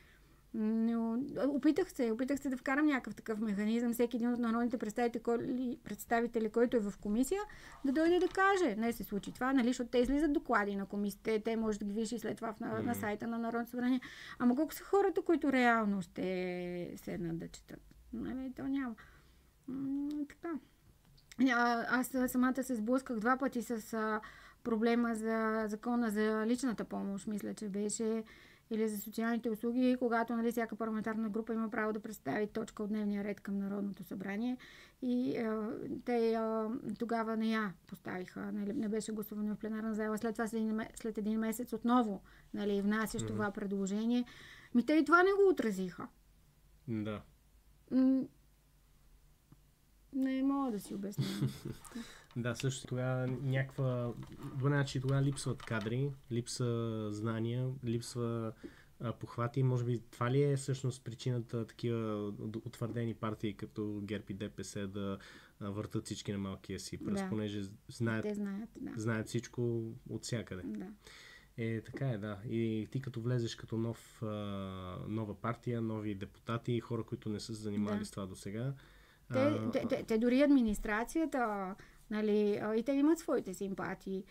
Но опитах се да вкарам някакъв такъв механизъм, всеки един от народните представители, който е в комисия, да дойде да каже, не се случи това, нали, защото те излизат доклади на комисиите, те може да ги видиш и след това на сайта на Народното събрание. Ама колко са хората, които реално ще седнат да четат? Нали, то няма. Така. Аз самата се сблъсках 2 пъти с проблема за закона за личната помощ, мисля, че беше, или за социалните услуги, когато, нали, всяка парламентарна група има право да представи точка от дневния ред към Народното събрание. И те тогава не я поставиха, нали, не беше гласувано в пленарна зала. След това, след един месец отново, нали, внасяш това предложение. Те и това не го отразиха. Да. Не мога да си обясня. Да, също тогава някаква... Значи тогава липсват кадри, липса знания, липсва похвати. Може би това ли е всъщност причината такива утвърдени партии като ГЕРБ и ДПС да въртат всички на малкия си пръст, понеже знаят всичко от всякъде. Да. Така е, да. И ти като влезеш като нова партия, нови депутати, хора, които не са се занимавали с това до сега. Те дори администрацията, нали, и те имат своите симпатии.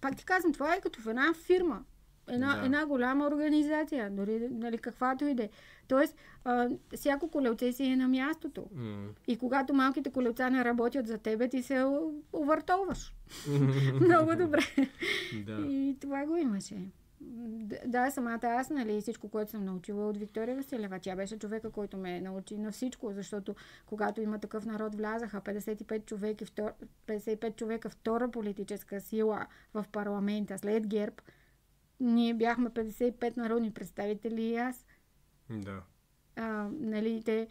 Пак ти казвам, това е като в една фирма. Една голяма организация, дори, нали, каквато и да е. Тоест, всяко колелце си е на мястото. И когато малките колелца не работят за тебе, ти се увъртоваш. Много добре. И това го имаше. Да, самата аз, нали, всичко, което съм научила от Виктория Василева. Тя беше човека, който ме научи на всичко, защото когато има такъв народ, влязаха 55 човека, втора политическа сила в парламента след ГЕРБ. Ние бяхме 55 народни представители и аз. Да. Нали,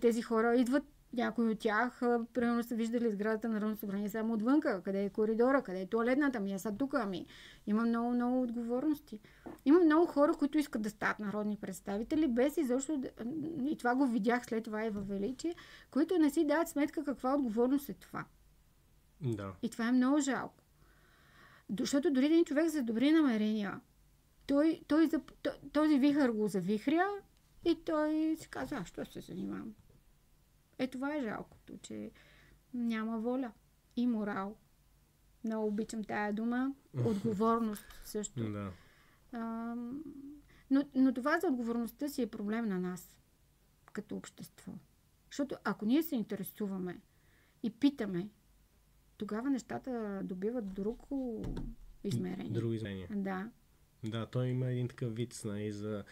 тези хора идват, някои от тях, примерно са виждали сградата на Народното събрание само отвънка, къде е коридора, къде е туалетната, аз са тук, има много, много отговорности. Има много хора, които искат да стават народни представители, без изобщо, и това го видях след това и във Величие, които не си дават сметка каква отговорност е това. Да. И това е много жалко. Защото дори един човек за добри намерения, този вихър го завихря и той си казва, що ще се занимавам? Това е жалкото, че няма воля и морал. Много обичам тая дума. Отговорност също. Да. Но това за отговорността си е проблем на нас, като общество. Защото ако ние се интересуваме и питаме, тогава нещата добиват друго измерение. Друго измерение. Да. Да, той има един такъв виц, нали, за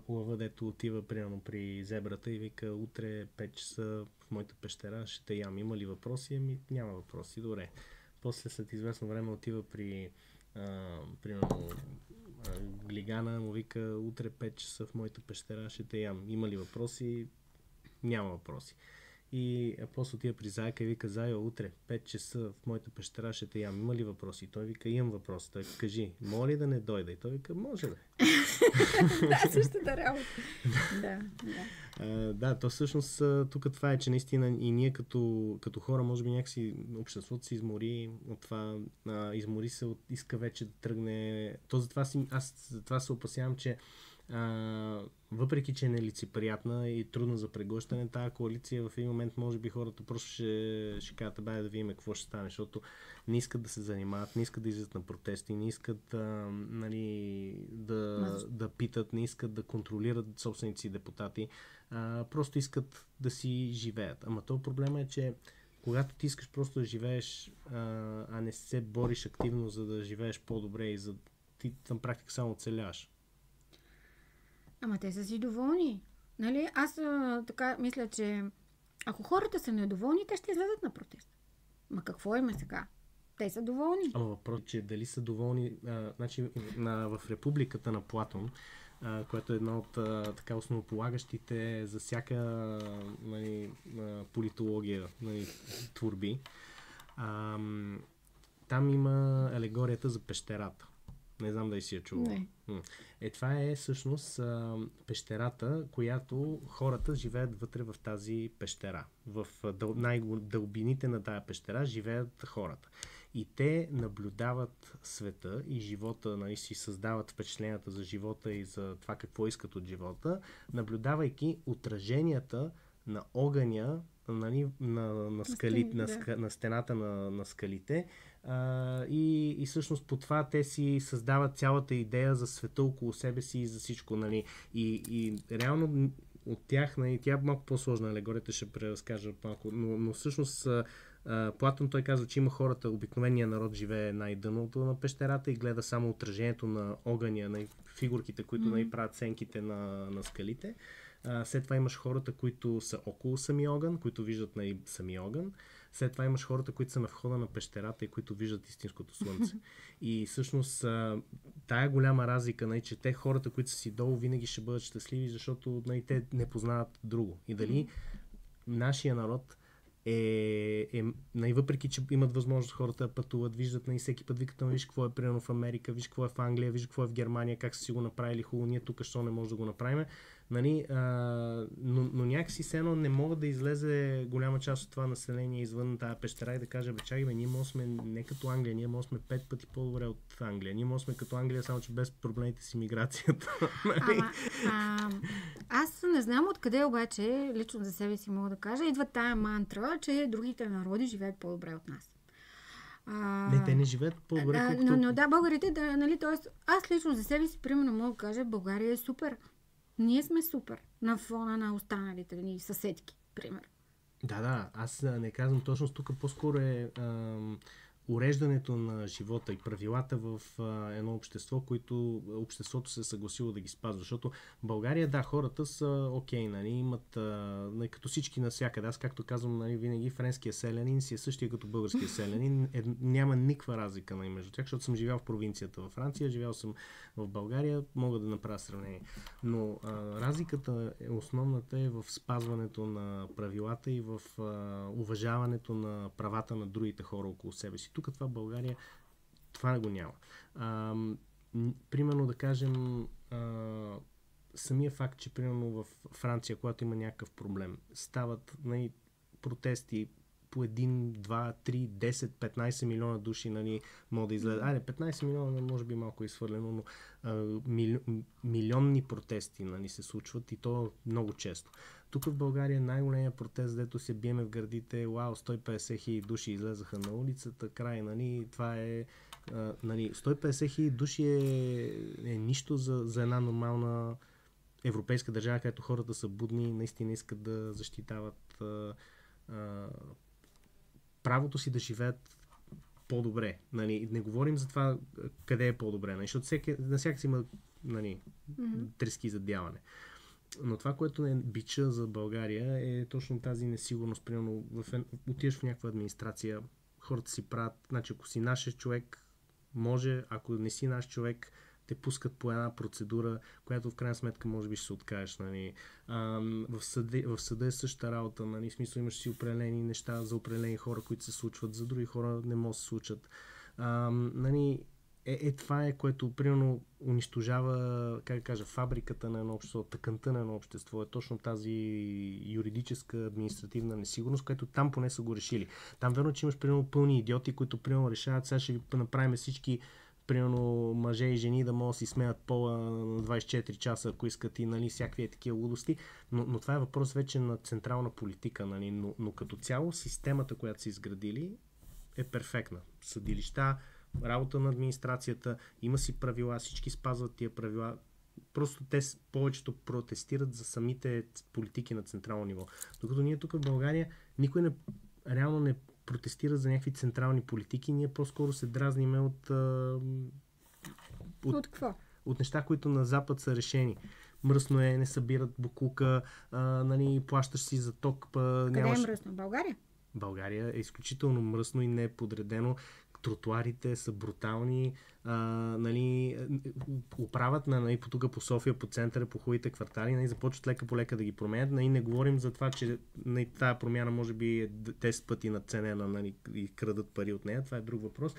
лъва, дето отива примерно при зебрата и вика, утре 5 часа в моята пещера ще те ям. Има ли въпроси? Няма въпроси. Добре. После след известно време отива при примерно глигана, му вика, утре 5 часа в моята пещера ще те ям. Има ли въпроси? Няма въпроси. И после отива при Зайка и вика, Зайо, утре 5 часа в моята пещера ще те ям. Има ли въпроси? И той вика, имам въпроси. Той кажи, моля ли да не дойда? И той вика, може да. Да, същата работа. Да, то всъщност тук това е, че наистина и ние като хора, може би някакси обществото се измори от това, измори се от иска вече да тръгне. Аз затова се опасявам, че въпреки, че е нелицеприятна и трудна за преглъщане, тази коалиция в един момент може би хората просто ще кажат, да видим какво ще стане, защото не искат да се занимават, не искат да излизат на протести, не искат да питат, не искат да контролират собственици депутати, просто искат да си живеят. Ама то проблема е, че когато ти искаш просто да живееш, а не се бориш активно, за да живееш по-добре и ти на практика само оцеляваш. Ама те са си доволни. Нали? Аз така мисля, че ако хората са недоволни, те ще излезат на протест. Ма какво има сега? Те са доволни. Ама въпрос, че дали са доволни... Значи в Републиката на Платон, което е една от така основополагащите за всяка политология творби, там има алегорията за пещерата. Не знам дали си я чувал. Това е всъщност пещерата, която хората живеят вътре в тази пещера. В най-дълбините на тази пещера живеят хората. И те наблюдават света и живота, нали, си създават впечатленията за живота и за това какво искат от живота, наблюдавайки отраженията на огъня, нали, на стената на скалите. И всъщност по това те си създават цялата идея за света около себе си и за всичко. Нали. И реално от тях, нали, тя е малко по-сложна алегорията, ще преразкажа малко, но всъщност Платон той казва, че има хората, обикновения народ живее най-дъното на пещерата и гледа само отражението на огъня, на фигурките, които правят сенките на скалите. След това имаш хората, които са около самия огън, които виждат самия огън. След това имаш хората, които са на входа на пещерата и които виждат истинското слънце. И всъщност тая голяма разлика, че те хората, които са си долу, винаги ще бъдат щастливи, защото те не познават друго. И дали нашия народ въпреки че имат възможност хората да пътуват, виждат всеки път, викат, виж какво е примерно в Америка, виж какво е в Англия, виж какво е в Германия, как са си го направили хубаво, ние тук що не може да го направим. Нали, но някакси все едно не могат да излезе голяма част от това население извън тази пещера и да каже, чакай, ние може сме не като Англия, ние може сме 5 пъти по-добре от Англия. Ние може сме като Англия, само че без проблемите с имиграцията. Аз не знам откъде обаче, лично за себе си мога да кажа, идва тая мантра, че другите народи живеят по-добре от нас. Не, те не живеят по-добре, колкото... Но да, българите, нали, т.е. аз лично за себе си, примерно, мога да кажа, България е супер. Ние сме супер на фона на останалите ни съседки, пример. Да, аз не казвам точно тук, по-скоро е уреждането на живота и правилата в едно общество, които обществото се е съгласило да ги спазва. Защото в България, да, хората са окей, нали, имат като всички навсякъде. Аз, както казвам, нали, винаги френския селянин си е същия като българския селянин. Няма никаква разлика между тях, защото съм живял в провинцията във Франция, живял съм в България, мога да направя сравнение. Но разликата основната е в спазването на правилата и в уважаването на правата на другите хора около себе си. Тук това в България това го няма. Примерно да кажем самия факт, че примерно в Франция, когато има някакъв проблем, стават протести по 1, 2, 3, 10, 15 милиона души, нали, могат да излезат. 15 милиона може би малко изхвърлено, но милионни протести, нали, се случват и то много често. Тук в България най-големия протест, дето се биеме в гърдите, 150 хиляди души излезаха на улицата, край, нали, това е, нали, 150 хиляди души е нищо за една нормална европейска държава, където хората са будни и наистина искат да защитават правото си да живеят по-добре. Нали, не говорим за това къде е по-добре, нали, защото на всяка си има, нали, трески за дяване. Но това, което е бича за България, е точно тази несигурност. Примерно, отидеш в някаква администрация, хората си правят, значи ако си наш човек, може, ако не си наш човек, те пускат по една процедура, която в крайна сметка може би ще се откажеш. Нали. В съда е същата работа. Нали. В смисъл имаш си определени неща за определени хора, които се случват, за други хора не могат да се случат. Нали, това е, което примерно унищожава, как да кажа, фабриката на едно общество, тъканта на едно общество. Е точно тази юридическа, административна несигурност, която там поне са го решили. Там верно, че имаш примерно пълни идиоти, които примерно решават, сега ще ви направим всички примерно мъже и жени да могат да си сменят пола на 24 часа, ако искат и, нали, всякакви такива лудости. Но това е въпрос вече на централна политика. Нали, но като цяло системата, която са изградили, е перфектна. Съдилища, работа на администрацията, има си правила, всички спазват тия правила. Просто те повечето протестират за самите политики на централно ниво. Докато ние тук в България никой реално не протестира за някакви централни политики, ние по-скоро се дразниме от какво? От неща, които на Запад са решени. Мръсно е, не събират буклука, нали, плащаш си за ток. Къде е мръсно? България? България е изключително мръсно и не е подредено. Тротуарите са брутални, нали, оправят нали, тук по София, по центъра, по хубавите квартали, нали, започват лека по лека да ги променят. Нали, не говорим за това, че нали, тази промяна може би е 10 пъти надценена, нали, и крадат пари от нея. Това е друг въпрос.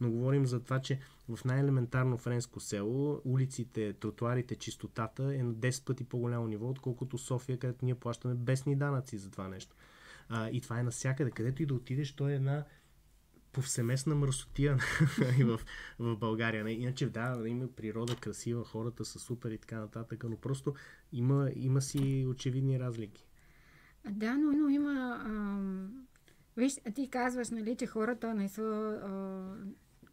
Но говорим за това, че в най-елементарно френско село улиците, тротуарите, чистотата е на 10 пъти по-голямо ниво, отколкото София, където ние плащаме бездни данъци за това нещо. И това е навсякъде. Където и да отидеш, то е една повсеместна мръсотия в България. Иначе да, има природа красива, хората са супер и така нататък, но просто има си очевидни разлики. Да, но има... Виж, ти казваш, нали, че хората не са...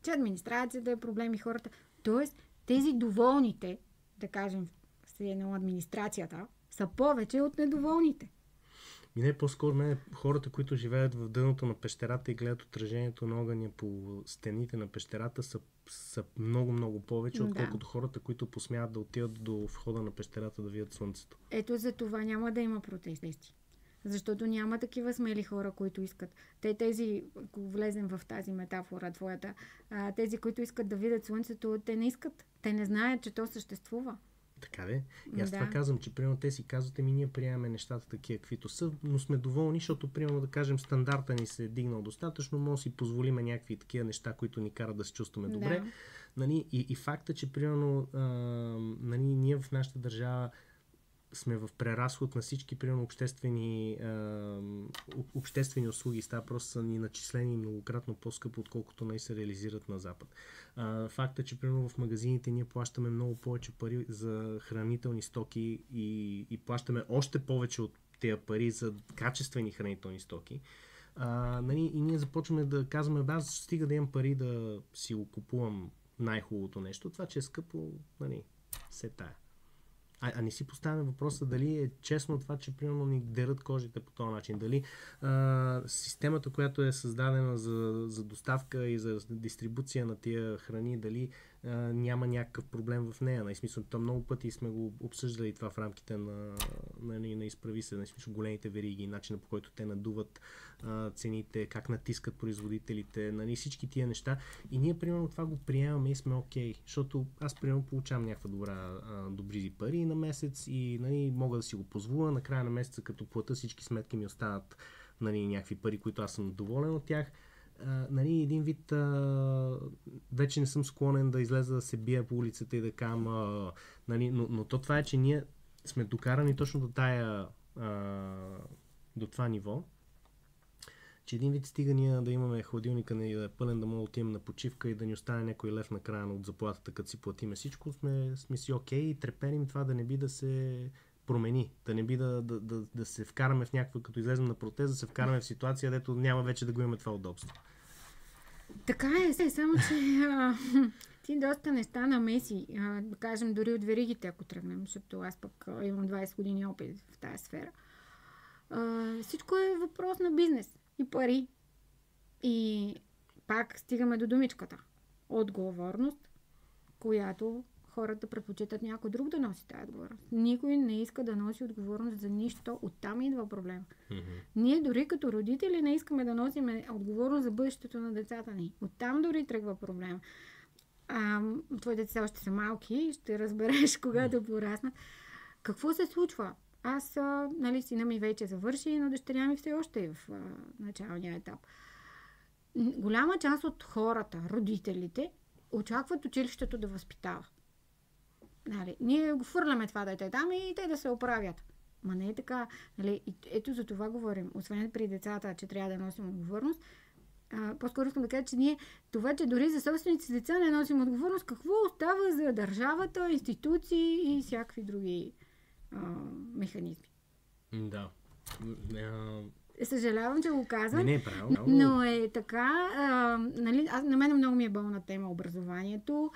че администрацията е проблем и хората... Тоест, тези доволните, да кажем, с едно администрацията, са повече от недоволните. И не по-скоро хората, които живеят в дъното на пещерата и гледат отражението на огъня по стените на пещерата са много повече, отколкото хората, които посмяват да отидат до входа на пещерата да видят слънцето. Ето за това няма да има протести. Защото няма такива смели хора, които искат. Тези, ако влезем в тази метафора твоята, тези, които искат да видят слънцето, те не искат. Те не знаят, че то съществува. Така де. И аз Да. това казвам, че примерно те си казват, ние приемаме нещата такива, каквито са, но сме доволни, защото примерно да кажем стандарта ни се е дигнал достатъчно, може да си позволиме някакви такива неща, които ни карат да се чувстваме добре. Да. Нали, и факта, че примерно нали, ние в нашата държава сме в преразход на всички примерно обществени услуги. Става просто са ни начислени многократно по-скъпо, отколкото не се реализират на Запад. Факта, че примерно в магазините ние плащаме много повече пари за хранителни стоки и плащаме още повече от тези пари за качествени хранителни стоки. Нали, и ние започваме да казваме, аз стига да имам пари да си го купувам най-хубавото нещо. Това, че е скъпо, нали, се тая. А не си поставяме въпроса дали е честно това, че примерно ни дерат кожите по този начин. Дали системата, която е създадена за доставка и за дистрибуция на тия храни, дали няма някакъв проблем в нея. На смисъл, то много пъти сме го обсъждали това в рамките на изправи се, на смисъл, големите вериги, начина по който те надуват цените, как натискат производителите, нали, всички тия неща. И ние, примерно, това го приемаме и сме окей. Защото аз, примерно, получавам някаква добри пари на месец и, нали, мога да си го позволя. На края на месеца, като плата всички сметки, ми остават, нали, някакви пари, които аз съм доволен от тях. Нали, един вид вече не съм склонен да излеза да се бия по улицата и да кам, нали, но това е, че ние сме докарани точно до това ниво, че един вид стига ние да имаме хладилника и да е пълен, да мога да отидем на почивка и да ни остане някой лев на края от заплатата, като си платиме всичко, сме си окей и треперим това да не би да се промени, да не би да се вкараме в някаква, като излезем на протеза, да се вкараме в ситуация, дето няма вече да го имаме това удобство. Така е, само че ти доста неща намеси, да кажем дори от веригите, ако тръгнем, защото аз пък имам 20 години опит в тази сфера. Всичко е въпрос на бизнес и пари. И пак стигаме до думичката. Отговорност, която хората предпочитат някой друг да носи тази отговорност. Никой не иска да носи отговорност за нищо. Оттам идва проблем. Mm-hmm. Ние дори като родители не искаме да носим отговорност за бъдещето на децата ни. Оттам дори тръгва проблем. Твоите деца още са малки, ще разбереш когато пораснат. Какво се случва? Аз, нали, сина ми вече завърши, но дъщеря ми все още е в началния етап. Голяма част от хората, родителите, очакват училището да възпитава. Нали, ние го фърляме това дете там и те да се оправят. Ма не е така. Нали, ето за това говорим. Освен при децата, че трябва да носим отговорност, по-скоро искам да кажа, че ние това, че дори за собствените си деца не носим отговорност, какво остава за държавата, институции и всякакви други механизми. Да. Съжалявам, че го казвам. Не е правилно. Но е така. Нали, на мен много ми е болна тема образованието.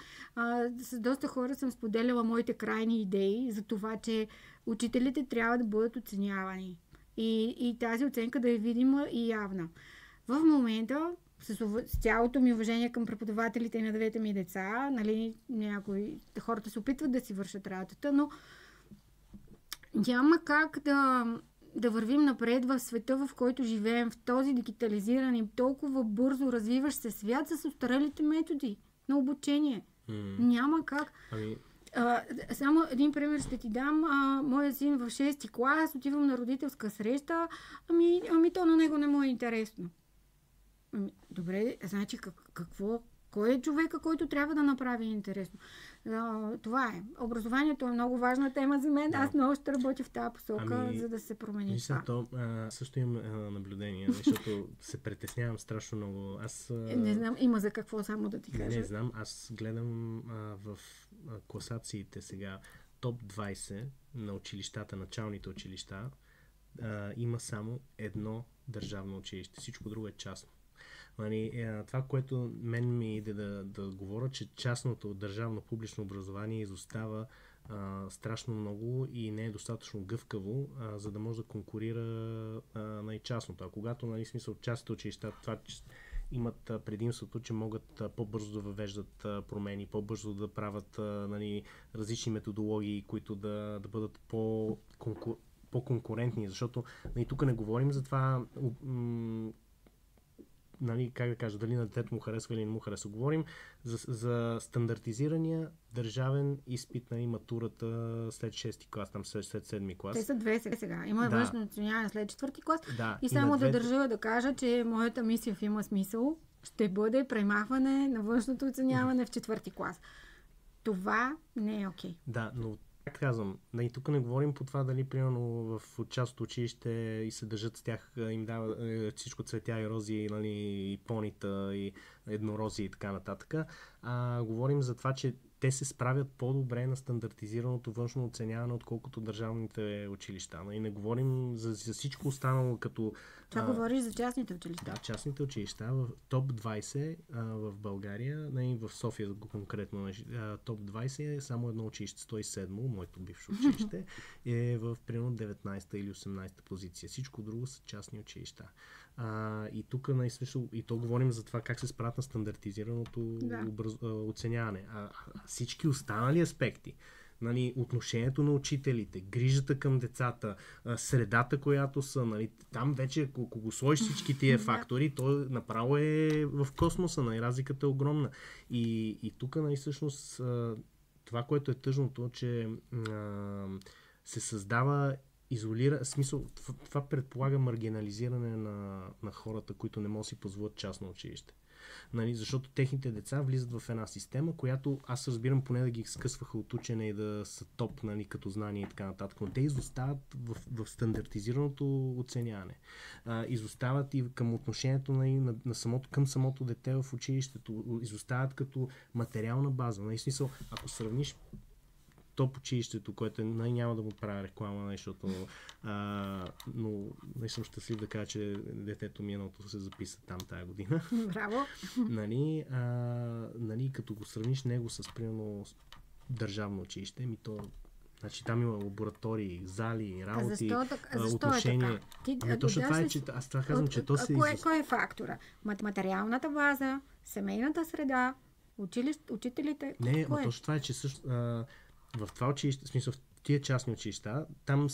С доста хора съм споделяла моите крайни идеи за това, че учителите трябва да бъдат оценявани. И тази оценка да е видима и явна. В момента, с цялото ми уважение към преподавателите и на двете ми деца, нали, някои хората се опитват да си вършат работата, но няма как да вървим напред в света, в който живеем, в този дигитализиран и толкова бързо развиващ се свят с остарелите методи на обучение. Няма как. Само един пример ще ти дам. Моя син в 6-ти клас, отивам на родителска среща, ами то на него не му е интересно. Добре, значи какво? Кой е човека, който трябва да направи интересно? Това е. Образованието е много важна тема за мен. Да. Аз много ще работя в тази посока, за да се промени това. Също имам наблюдение, защото се притеснявам страшно много. Не знам, има за какво само да ти кажа. Не знам, аз гледам в класациите сега топ 20 на училищата, началните училища, има само едно държавно училище. Всичко друго е частно. Това, което мен ми иде да говоря, че частното държавно публично образование изостава страшно много и не е достатъчно гъвкаво, за да може да конкурира най-частното. А когато, смисъл, частните училища това имат предимството, че могат по-бързо да въвеждат промени, по-бързо да правят различни методологии, които да бъдат по-конкурентни, защото тук не говорим за това нали, как да кажа, дали на детето му харесва или не му харесва. Говорим за стандартизирания държавен изпит на матурата след 6-ти клас, там след 7-ми клас. Те са две сега. Има външно оценяване след 4-ти клас. Да, и само да държа да кажа, че моята мисия в Има смисъл ще бъде премахване на външното оценяване в 4-ти клас. Това не е окей. Да, но как казвам, и тук не говорим по това дали примерно в част от училище и се държат с тях, им дава всичко цветя и рози, нали, и понита, и еднорози и така нататък. Говорим за това, че те се справят по-добре на стандартизираното външно оценяване, отколкото държавните училища. И не говорим за всичко останало като... Това говориш за частните училища. Да, частните училища. В топ 20 в България, в София конкретно, топ 20 е само едно училище, 107, моето бивше училище, е в примерно 19-та или 18-та позиция. Всичко друго са частни училища. И тук и то говорим за това как се справят на стандартизираното оценяване. Всички останали аспекти, нали, отношението на учителите, грижата към децата, средата, която са, нали, там вече, ако го сложиш всички тия фактори, то направо е в космоса, нали, разликата е огромна. И тук, нали, всъщност, това, което е тъжното, че се създава смисъл, това предполага маргинализиране на хората, които не могат да си позволят частно училище. Нали, защото техните деца влизат в една система, която аз разбирам поне да ги скъсваха от учене и да са топ, нали, като знания и така нататък, но те изостават в стандартизираното оценяване. Изостават и към отношението към самото дете в училището, изостават като материална база. Нали, смисъл, ако сравниш топ училището, което няма да му правя реклама, защото но не съм щастлив да кажа, че детето ми едното се записа там тая година. Браво! нали, като го сравниш него с примерно държавно училище, значи там има лаборатории, зали, работи, защо отношения. Е така? Точно това е, че аз това казвам, че то се... Кой е фактора? Материалната база, семейната среда, учителите? Не, точно това е, че също... в това училище, в смисъл в тия частни училища, там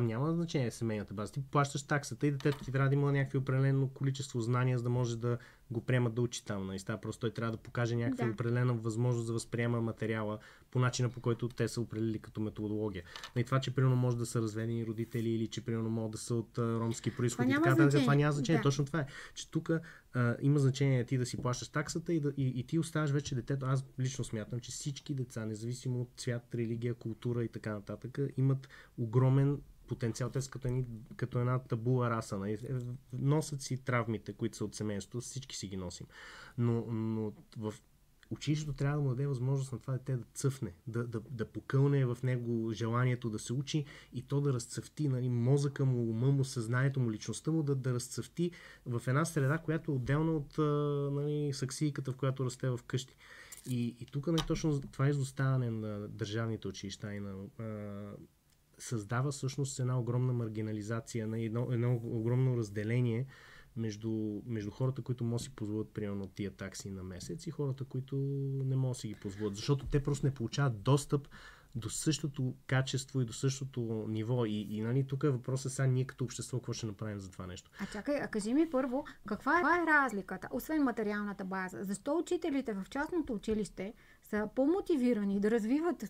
няма значение семейната база. Ти плащаш таксата и детето ти трябва да има някакво определено количество знания, за да може да го приемат да учи там. Просто той трябва да покаже някаква определена възможност да възприема материала по начина, по който те са определили като методология. И това, че примерно може да са разведени родители или че примерно могат да са от ромски произход и така, това няма значение. Да. Точно това е. Че тук има значение ти да си плащаш таксата и ти оставаш вече детето. Аз лично смятам, че всички деца, независимо от цвят, религия, култура и така нататък, имат огромен потенциал. Те са като една табула раса. Носят си травмите, които са от семейството, всички си ги носим. Но в училището трябва да му даде възможност на това дете да цъфне, да покълне в него желанието да се учи и то да разцъфти, нали, мозъка му, ума му, съзнанието му, личността му да разцъфти в една среда, която е отделна от нали, саксийката, в която расте в къщи. И тук точно това изоставане на държавните училища и на създава всъщност една огромна маргинализация, на едно огромно разделение между хората, които могат да си позволят примерно тия такси на месец и хората, които не могат да си ги позволят. Защото те просто не получават достъп до същото качество и до същото ниво. И нали, тук е въпросът сега ние като общество какво ще направим за това нещо. Чакай, кажи ми първо, каква е разликата, освен материалната база? Защо учителите в частното училище са по-мотивирани да развиват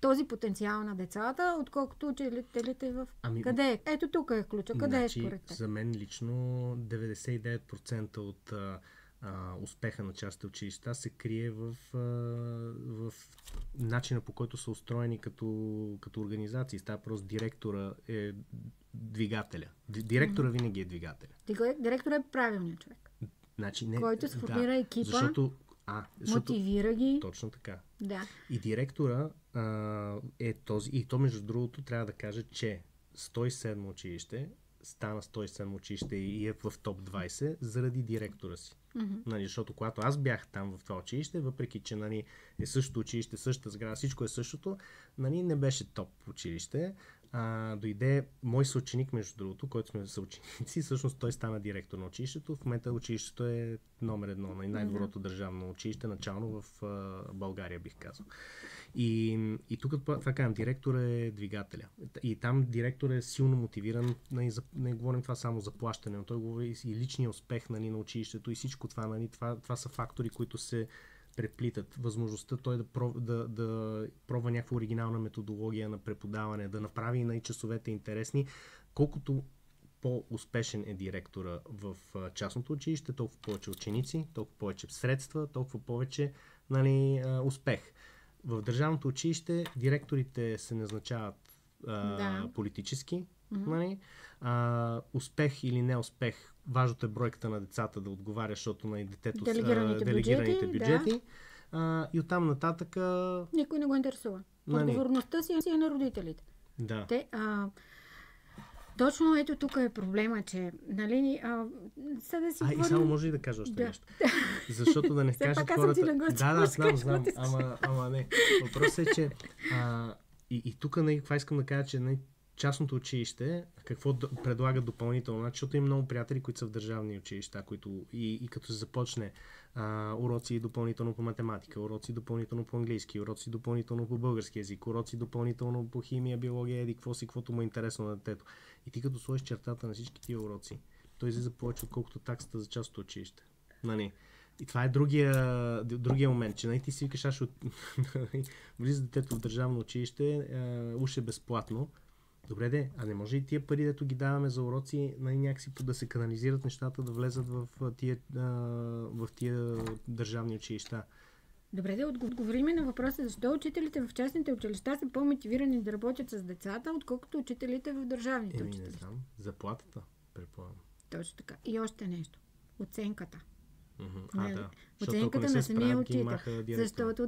този потенциал на децата, отколкото учителите в... Къде е? Ето тук е ключа. Къде е според те? За мен лично 99% от успеха на частните училища се крие в начина, по който са устроени като организации. Става просто директора е двигателя. Директора винаги е двигателя. Директора е правилният човек. Който сформира екипа, защото мотивира ги. Точно така. Да. И директора е този. И то, между другото, трябва да кажа, че 107 училище стана 107 училище и е в топ 20 заради директора си. Нали, защото когато аз бях там в това училище, въпреки че нали, е същото училище, същата сграда, всичко е същото, нали, не беше топ училище, дойде мой съученик, между другото, който сме съученици. Всъщност той стана директор на училището. В момента училището е номер 1, най-доброто държавно училище, начално в България, бих казал. И тук това казвам, директор е двигателя. И там директор е силно мотивиран, не говорим това само за плащане, но той говори и личния успех на училището и всичко това, това са фактори, които се преплитат. Възможността той да пробва някаква оригинална методология на преподаване, да направи и часовете интересни. Колкото по-успешен е директора в частното училище, толкова повече ученици, толкова повече средства, толкова повече успех. В държавното училище директорите се назначават политически. Успех или неуспех, важното е бройката на децата да отговаря, защото на детето са делегираните бюджети. И оттам нататък... Никой не го интересува. Отговорността си е на родителите. Да. Точно ето тук е проблема, че и само може и да кажа още нещо. Защото да не кажат хората... Знам, ама не. Въпросът е, че и тук това искам да кажа, че частното училище какво предлага допълнително, защото има много приятели, които са в държавни училища, които и като се започне уроци допълнително по математика, уроци допълнително по английски, уроци допълнително по български език, уроци допълнително по химия, биология, каквото му е интересно на детето. И ти като сложиш чертата на всички тия уроци, той излиза повече, отколкото таксата за частното училище. И това е другия момент, че ти си викаш, аз ще влиза детето в държавно училище, уж е безплатно. Добре а не може и тия пари, дето ги даваме за уроци, някакси да се канализират нещата, да влезат в тия държавни училища. Добре, отговориме на въпроса, защо учителите в частните училища са по-мотивирани да работят с децата, отколкото учителите в държавните училища. Не знам. Заплатата, предполагам. Точно така. И още нещо. Оценката. Да. Оценката на самия учител. Защото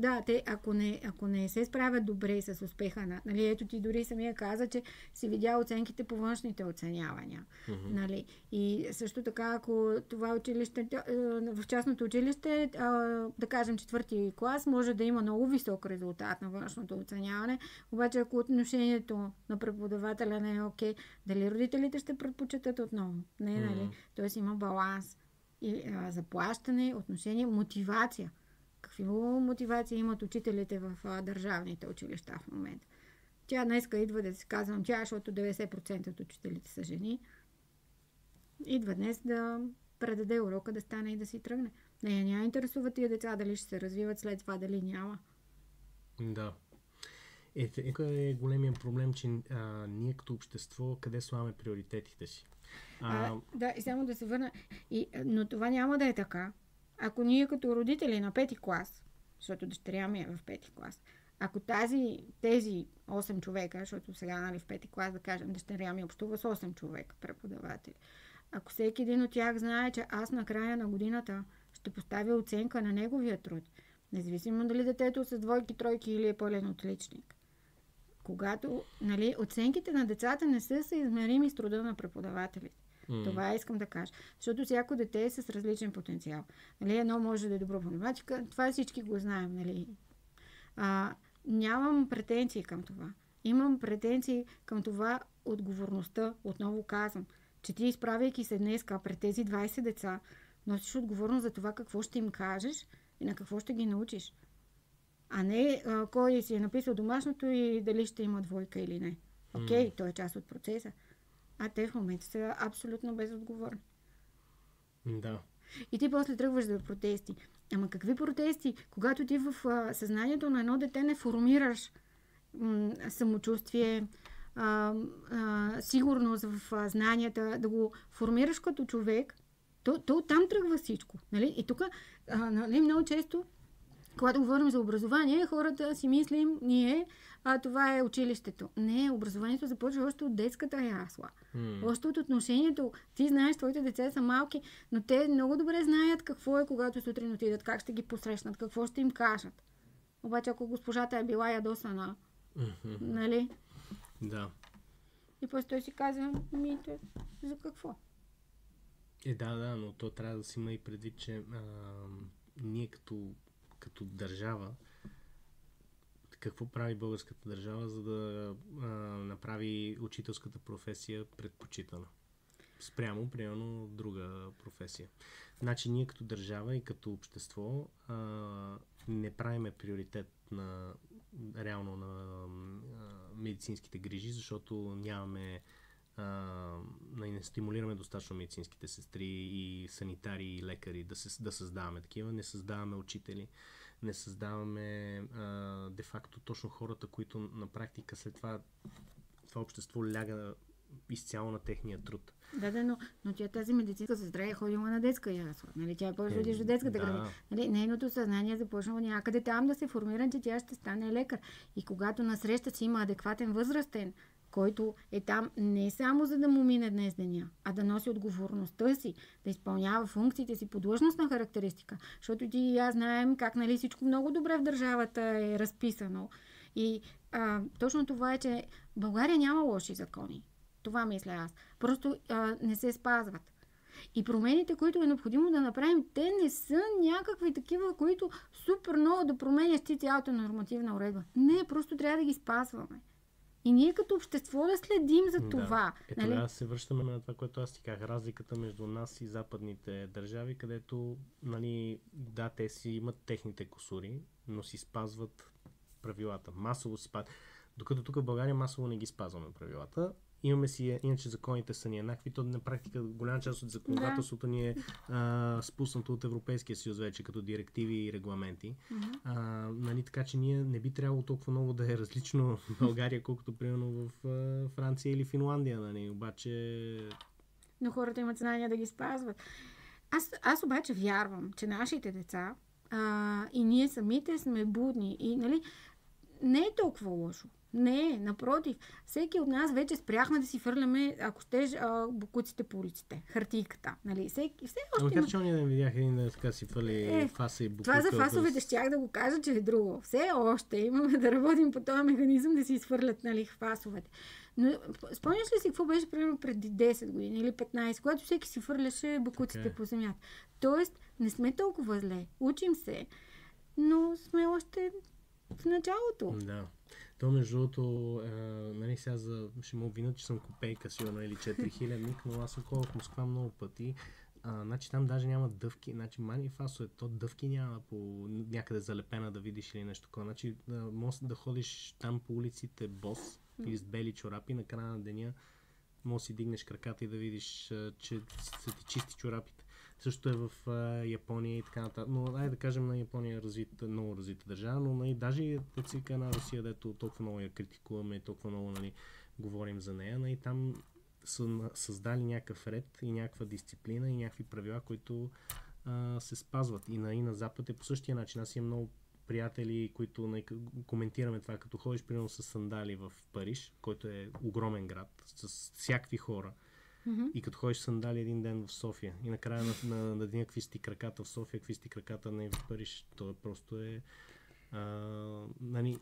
ако не се справят добре с успеха ето ти дори самия каза, че си видя оценките по външните оценявания. И също така, ако това училище, в частното училище, да кажем 4-ти клас, може да има много висок резултат на външното оценяване, обаче ако отношението на преподавателя не е окей, дали родителите ще предпочитат отново? Не. Тоест има баланс. И заплащане, отношение, мотивация. Какви мотивации имат учителите в държавните училища в момента? Тя днеска идва да си казвам защото 90% от учителите са жени. Идва днес да предаде урока, да стане и да си тръгне. Няма интересува тия деца дали ще се развиват след това, дали няма. Да. Тук е големия проблем, че ние като общество къде слагаме приоритетите си. И само да се върна. Но това няма да е така. Ако ние като родители на 5-ти клас, защото дъщеря ми е в 5-ти клас, ако тези 8 човека, защото сега в 5-ти клас, да кажем, дъщеря ми общува с 8 човека преподаватели, ако всеки един от тях знае, че аз на края на годината ще поставя оценка на неговия труд, независимо дали детето с двойки, тройки или е пълен отличник. Когато оценките на децата не са съизмерими с труда на преподавателите. Това искам да кажа. Защото всяко дете е с различен потенциал. Едно може да е добро по математика, това всички го знаем. Нямам претенции към това. Имам претенции към това отговорността. Отново казвам, че ти, изправяйки се днес пред тези 20 деца, носиш отговорност за това какво ще им кажеш и на какво ще ги научиш. А не кой си е написал домашното и дали ще има двойка или не. Окей, то е част от процеса. А те в момента са абсолютно безотговорни. Да. И ти после тръгваш за протести. Ама какви протести? Когато ти в съзнанието на едно дете не формираш самочувствие, сигурност в знанията, да го формираш като човек, то там тръгва всичко. И тук много често, когато говорим за образование, хората си мислим, това е училището. Не, образованието започва още от детската ясла. Още от отношението. Ти знаеш, твоите деца са малки, но те много добре знаят какво е, когато сутрин отидат, как ще ги посрещнат, какво ще им кажат. Обаче, ако госпожата е била ядосана, нали? Да. И после той си казва, за какво? Да, но то трябва да си има и предвид, че ние като държава, какво прави българската държава, за да направи учителската професия предпочитана? Спрямо, примерно, друга професия. Значи ние като държава и като общество не правиме приоритет реално на медицинските грижи, защото нямаме не стимулираме достатъчно медицинските сестри и санитари и лекари да създаваме такива. Не създаваме учители, не създаваме де-факто точно хората, които на практика след това общество ляга изцяло на техния труд. Да, но тя тази медицинска сестра е ходила на детска ясла. Нали? Тя почва да детската градина. Нали? Нейното съзнание започва някъде там да се формира, че тя ще стане лекар. И когато насреща си има адекватен възрастен, който е там не само за да му мине днес деня, а да носи отговорността си, да изпълнява функциите си по длъжностна характеристика. Защото ти и аз знаем как всичко много добре в държавата е разписано. И точно това е, че България няма лоши закони. Това мисля аз. Просто не се спазват. И промените, които е необходимо да направим, те не са някакви такива, които супер много да променяш ти цялата нормативна уредба. Не, просто трябва да ги спазваме. И ние като общество да следим за това. Тогава се връщаме на това, което аз ти казах. Разликата между нас и западните държави, където те си имат техните кусури, но си спазват правилата. Масово си спазват. Докато тук в България масово не ги спазваме правилата. Имаме си, иначе законите са ни еднакви, то на практика голяма част от законодателството ни е спуснато от Европейския съюз вече, като директиви и регламенти. Така че ние не би трябвало толкова много да е различно в България, колкото примерно в Франция или Финландия. Обаче... Но хората имат знания да ги спазват. Аз обаче вярвам, че нашите деца и ние самите сме будни и не е толкова лошо. Не, напротив. Всеки от нас вече спряхме да си фърляме, ако щеш, бокуците по улиците. Хартийката. Макар че ония ден видях един да така си фърли фаса и букука. Това за фасовете щях да го кажа, че е друго. Все още имаме да работим по този механизъм да си изфърлят фасовете. Но спомняш ли си какво беше примерно преди 10 години или 15, когато всеки си фърляше бокуците по земята? Тоест, не сме толкова зле. Учим се, но сме още в началото. Да. То между другото, сега ще му обвинят, че съм копейка сигурно или 4000, но аз съм ходил в Москва много пъти. Там даже няма дъвки. Мани фасо то дъвки няма по някъде залепена да видиш или нещо такова. Може да ходиш там по улиците бос или с бели чорапи, на края на деня може да си дигнеш краката и да видиш, че са ти чисти чорапите. Също е в Япония и така нататък. Но да кажем, на Япония е много развита държава, но даже цика на Русия, дето толкова много я критикуваме и толкова много говорим за нея, там са създали някакъв ред и някаква дисциплина и някакви правила, които се спазват. И на Запад е по същия начин. Аз имам много приятели, които коментираме това, като ходиш примерно с сандали в Париж, който е огромен град, с всякакви хора. И като ходиш сандали един ден в София и накрая на деня какви сти краката в София, какви сти краката в Париж, то просто е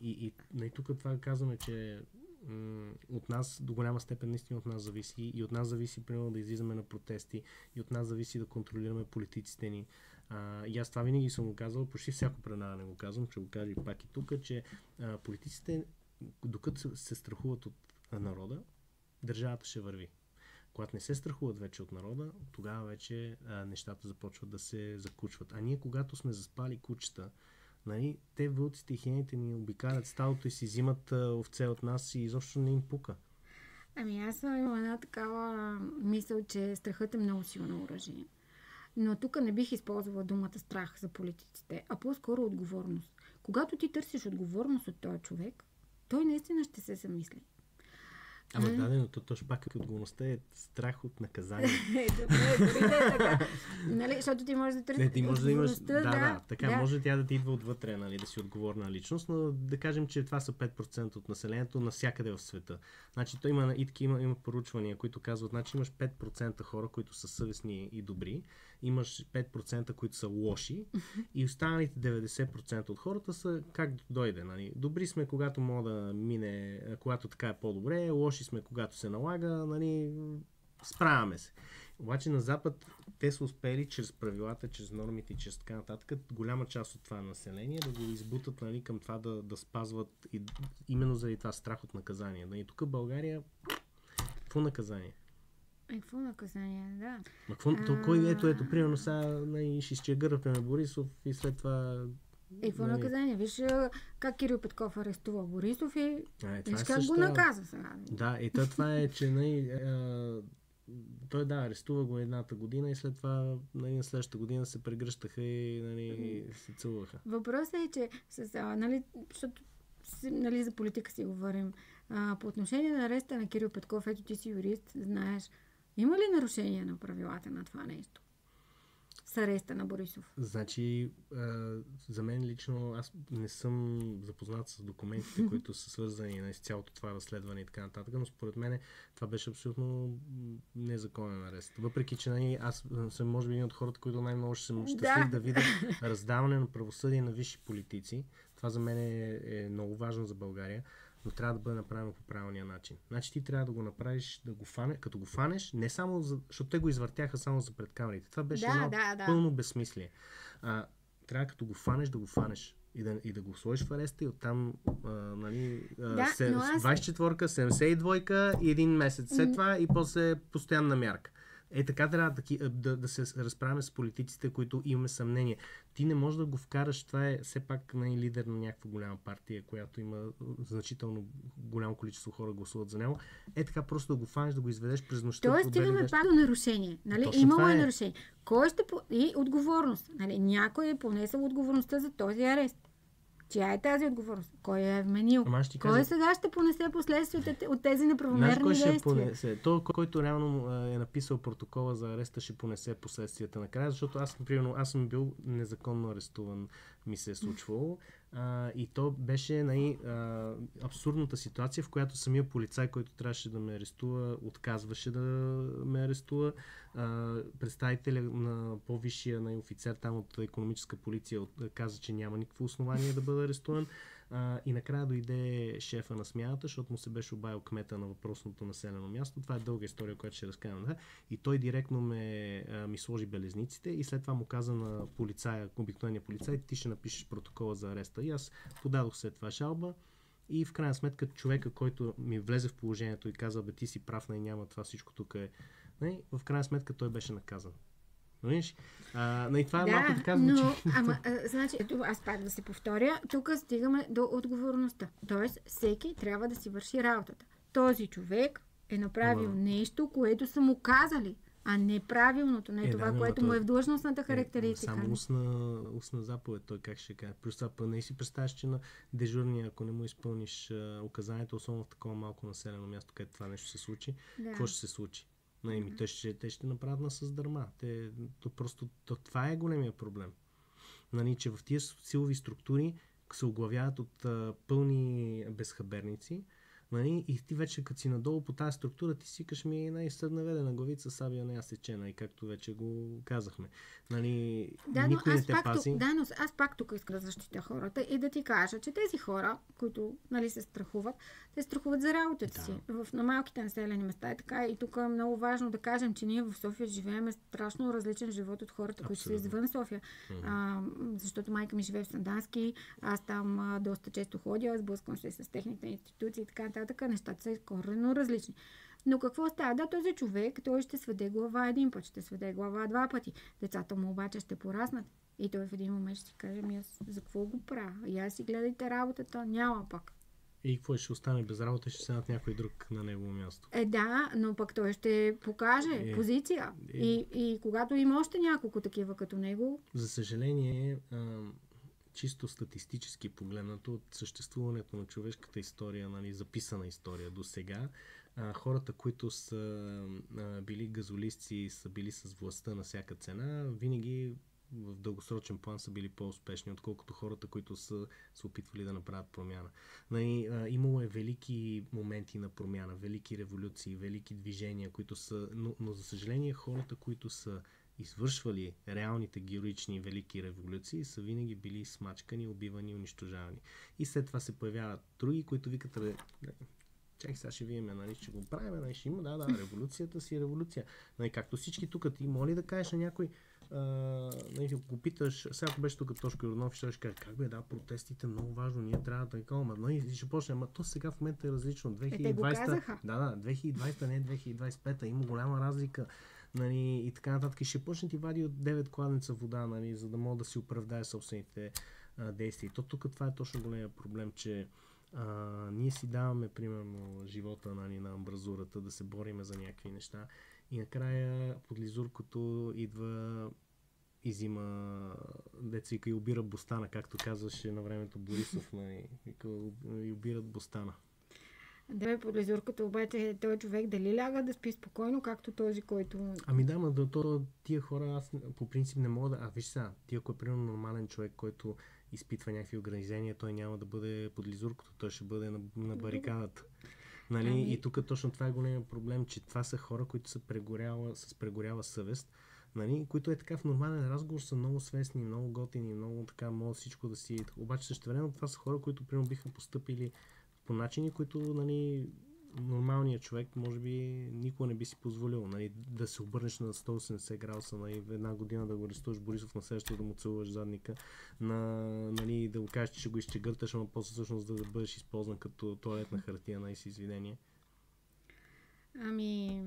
и тук това казваме, че от нас до голяма степен наистина от нас зависи и от нас зависи примерно да излизаме на протести и от нас зависи да контролираме политиците ни. И аз това винаги съм го казал, почти всяко предаване го казвам, ще го кажа и пак и тук, че политиците, докато се страхуват от народа, държавата ще върви. Когато не се страхуват вече от народа, тогава вече нещата започват да се закучват. А ние, когато сме заспали кучета, те вълците и хиените ни обикалят стадото и си взимат овце от нас и изобщо не им пука. Аз имам една такава мисъл, че страхът е много силно оръжие. Но тук не бих използвала думата страх за политиците, а по-скоро отговорност. Когато ти търсиш отговорност от този човек, той наистина ще се замисли. Ама дадено, точно пак отговорността е страх от наказание. Добре, така. Защото ти можеш да търсиш отговорността. Така, може тя да ти идва отвътре, да си отговорна личност, но да кажем, че това са 5% от населението навсякъде в света. Има поручвания, които казват, имаш 5% хора, които са съвестни и добри, имаш 5%, които са лоши и останалите 90% от хората са как дойде. Добри сме, когато мога да мине, когато така е по-добре, лоши сме, когато се налага, справяме се. Обаче на Запад те са успели чрез правилата, чрез нормите и чрез така нататък, голяма част от това население да го избутат, нали, към това да спазват и именно заради това страх от наказание. Нали, тук в България какво наказание? Какво наказание, да. Кой ето, примерно сега ще изчегърваме на Борисов и след това... Какво наказание? Виж как Кирил Петков арестува Борисов и виж как също... го наказа сега. Да, и това е, че той арестува го едната година и след това на следващата година се прегръщаха и се целуваха. Въпросът е, че защото за политика си говорим. По отношение на ареста на Кирил Петков, ето ти си юрист, знаеш, има ли нарушение на правилата на това нещо? С ареста на Борисов. Значи, за мен лично, аз не съм запознат с документите, които са свързани с цялото това разследване и така нататък, но според мен това беше абсолютно незаконен арест. Въпреки, че аз съм може би един от хората, които най-много ще съм щастлив да видят раздаване на правосъдие на висши политици. Това за мен е много важно за България, но трябва да бъде направено по правилния начин. Значи ти трябва да го направиш, като го фанеш, не само защото те го извъртяха само за пред камерите. Това беше пълно безсмислие. Трябва като го фанеш, да го фанеш и да го сложиш в ареста и оттам 24-ка, 72-ка и един месец след това и после постоянна мярка. Така трябва да се разправяме с политиците, които имаме съмнение. Ти не можеш да го вкараш, това е все пак лидер на някаква голяма партия, която има значително голямо количество хора гласуват за него. Така просто да го фанеш, да го изведеш през нощта. Тоест стигаме пак до нарушение. Имало е нарушение. Кой ще и отговорност? Някой е понесъл отговорността за този арест. Чия е тази отговорност? Кой е вменил? Кой сега ще понесе последствията от тези неправомерни действия? Той, който реално е написал протокола за ареста, ще понесе последствията накрая, защото аз съм бил незаконно арестуван, ми се е случвало. И то беше абсурдната ситуация, в която самия полицай, който трябваше да ме арестува, отказваше да ме арестува. Представителя на по-висшия офицер там от икономическа полиция каза, че няма никакво основание да бъде арестуван. И накрая дойде шефа на смяната, защото му се беше обаял кмета на въпросното населено място. Това е дълга история, която ще разкажем. Да? И той директно ми сложи белезниците и след това му каза на полицая, обикновения полицай, ти ще напишеш протокола за ареста. И аз подадох след това жалба и в крайна сметка човека, който ми влезе в положението и каза, ти си прав, няма това всичко тук е. В крайна сметка той беше наказан. Виж? Това е малко така звучи. Значи, аз пак да се повторя, тук стигаме до отговорността. Тоест, всеки трябва да си върши работата. Този човек е направил нещо, което са му казали, а не правилното, не това, което му е в длъжностната характеристика. Само устна заповед, той как ще каже. Плюс това не си представяш, че на дежурния, ако не му изпълниш указанието, особено в такова малко населено място, където това нещо се случи, какво ще се случи? Те ще направят на с дърма. Това е големия проблем. Че в тия силови структури се оглавяват от пълни безхаберници. И ти вече като си надолу по тази структура, ти си каш наведена главица, сабия не сечена, и както вече го казахме. Никой не те пази. Но аз пак тук искам да защитя хората и да ти кажа, че тези хора, които се страхуват, те страхуват за работата си. На малките населени места е така, и тук е много важно да кажем, че ние в София живеем страшно различен живот от хората, които са извън София. Защото майка ми живее в Сандански, аз там доста често ходя, сблъсквам се с техните институции и така. Нещата са коренно различни. Но какво става? Този човек, той ще сведе глава един път, ще сведе глава два пъти. Децата му обаче ще пораснат. И той в един момент ще си каже, аз за какво го правя? И аз си гледайте работата, няма пък. И какво ще остане без работа, ще седнат някой друг на негово място. Но пък той ще покаже позиция. И когато има още няколко такива като него... За съжаление, чисто статистически погледнато от съществуването на човешката история, записана история до сега, хората, които са били газолисти, са били с властта на всяка цена, винаги в дългосрочен план са били по-успешни, отколкото хората, които са се опитвали да направят промяна. Имало е велики моменти на промяна, велики революции, велики движения, които са... Но за съжаление хората, които са извършвали реалните героични велики революции, са винаги били смачкани, убивани, унищожавани. И след това се появяват други, които викат, чакай сега ще видим, нали, ще го правим, нали, ще има, да, революцията си е революция. Нали, както всички тук, ти моли да кажеш на някой, нали, го питаш, сега ако беше тук Тошко Йорданов, ще каже, как бе, да, протестите много важно, ние трябва да такова, нали, ще почне, ама то сега в момента е различно. 2020, да, 2020, не 2025, има голяма разлика. Нали, и така нататък. И ще почне ти вади от 9 кладенца вода, нали, за да мога да си оправдае собствените действия. И то тук това е точно големия проблем, че ние си даваме, примерно, живота, нали, на амбразурата, да се бориме за някакви неща. И накрая подлизуркото идва и взима, деца и обира бостана, както казваше на времето Борисов, нали, и обират бостана. Да, подлизурката обаче този човек дали ляга да спи спокойно, както този, който... Ами да, но тия хора аз по принцип не мога да... виж сега, тия ако е примерно нормален човек, който изпитва някакви ограничения, той няма да бъде под лизуркото, той ще бъде на барикадата. Нали? И тук точно това е големия проблем, че това са хора, които са с прегоряла съвест, нали? Които е така в нормален разговор са много свестни, много готини, много така могат всичко да си... Обаче същевременно това са хора, които примерно биха постъпили по начини, които, нали, нормалният човек може би никога не би си позволил, нали, да се обърнеш на 180 градуса, нали, една година да го арестуваш Борисов, на следващото да му целуваш задника, нали, да го кажеш, че ще го изчегърташ, ама после всъщност да бъдеш използван като тоалетна хартия, нали, с извинение. Ами...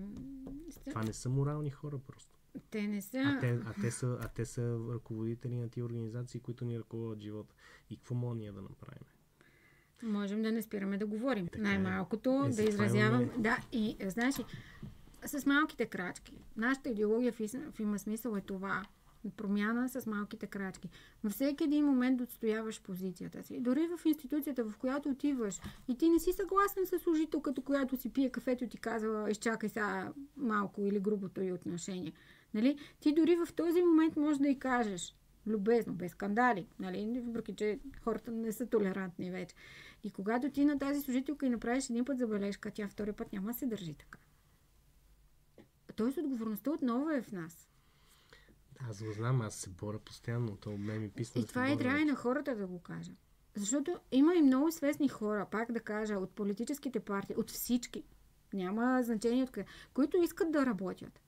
Това не са морални хора просто. Те не са. А те са ръководители на тия организации, които ни ръководят живота. И какво може ние да направим? Можем да не спираме да говорим. Най-малкото да изразявам... Да, и знаеш ли, с малките крачки. Нашата идеология в има смисъл е това. Промяна с малките крачки. Във всеки един момент отстояваш позицията си. Дори в институцията, в която отиваш и ти не си съгласен с служителката, която си пие кафето и ти казва, изчакай сега малко или грубото й отношение. Нали? Ти дори в този момент можеш да й кажеш любезно, без скандали, нали? Въпреки че хората не са толерантни вече. И когато ти на тази служителка и направиш един път забележка, тя втори път няма да се държи така. Тоест отговорността отново е в нас. Аз го знам, аз се боря постоянно. То ме ми писна. И това е трябва и на хората да го кажа. Защото има и много свестни хора, пак да кажа, от политическите партии, от всички. Няма значение от къде, които искат да работят.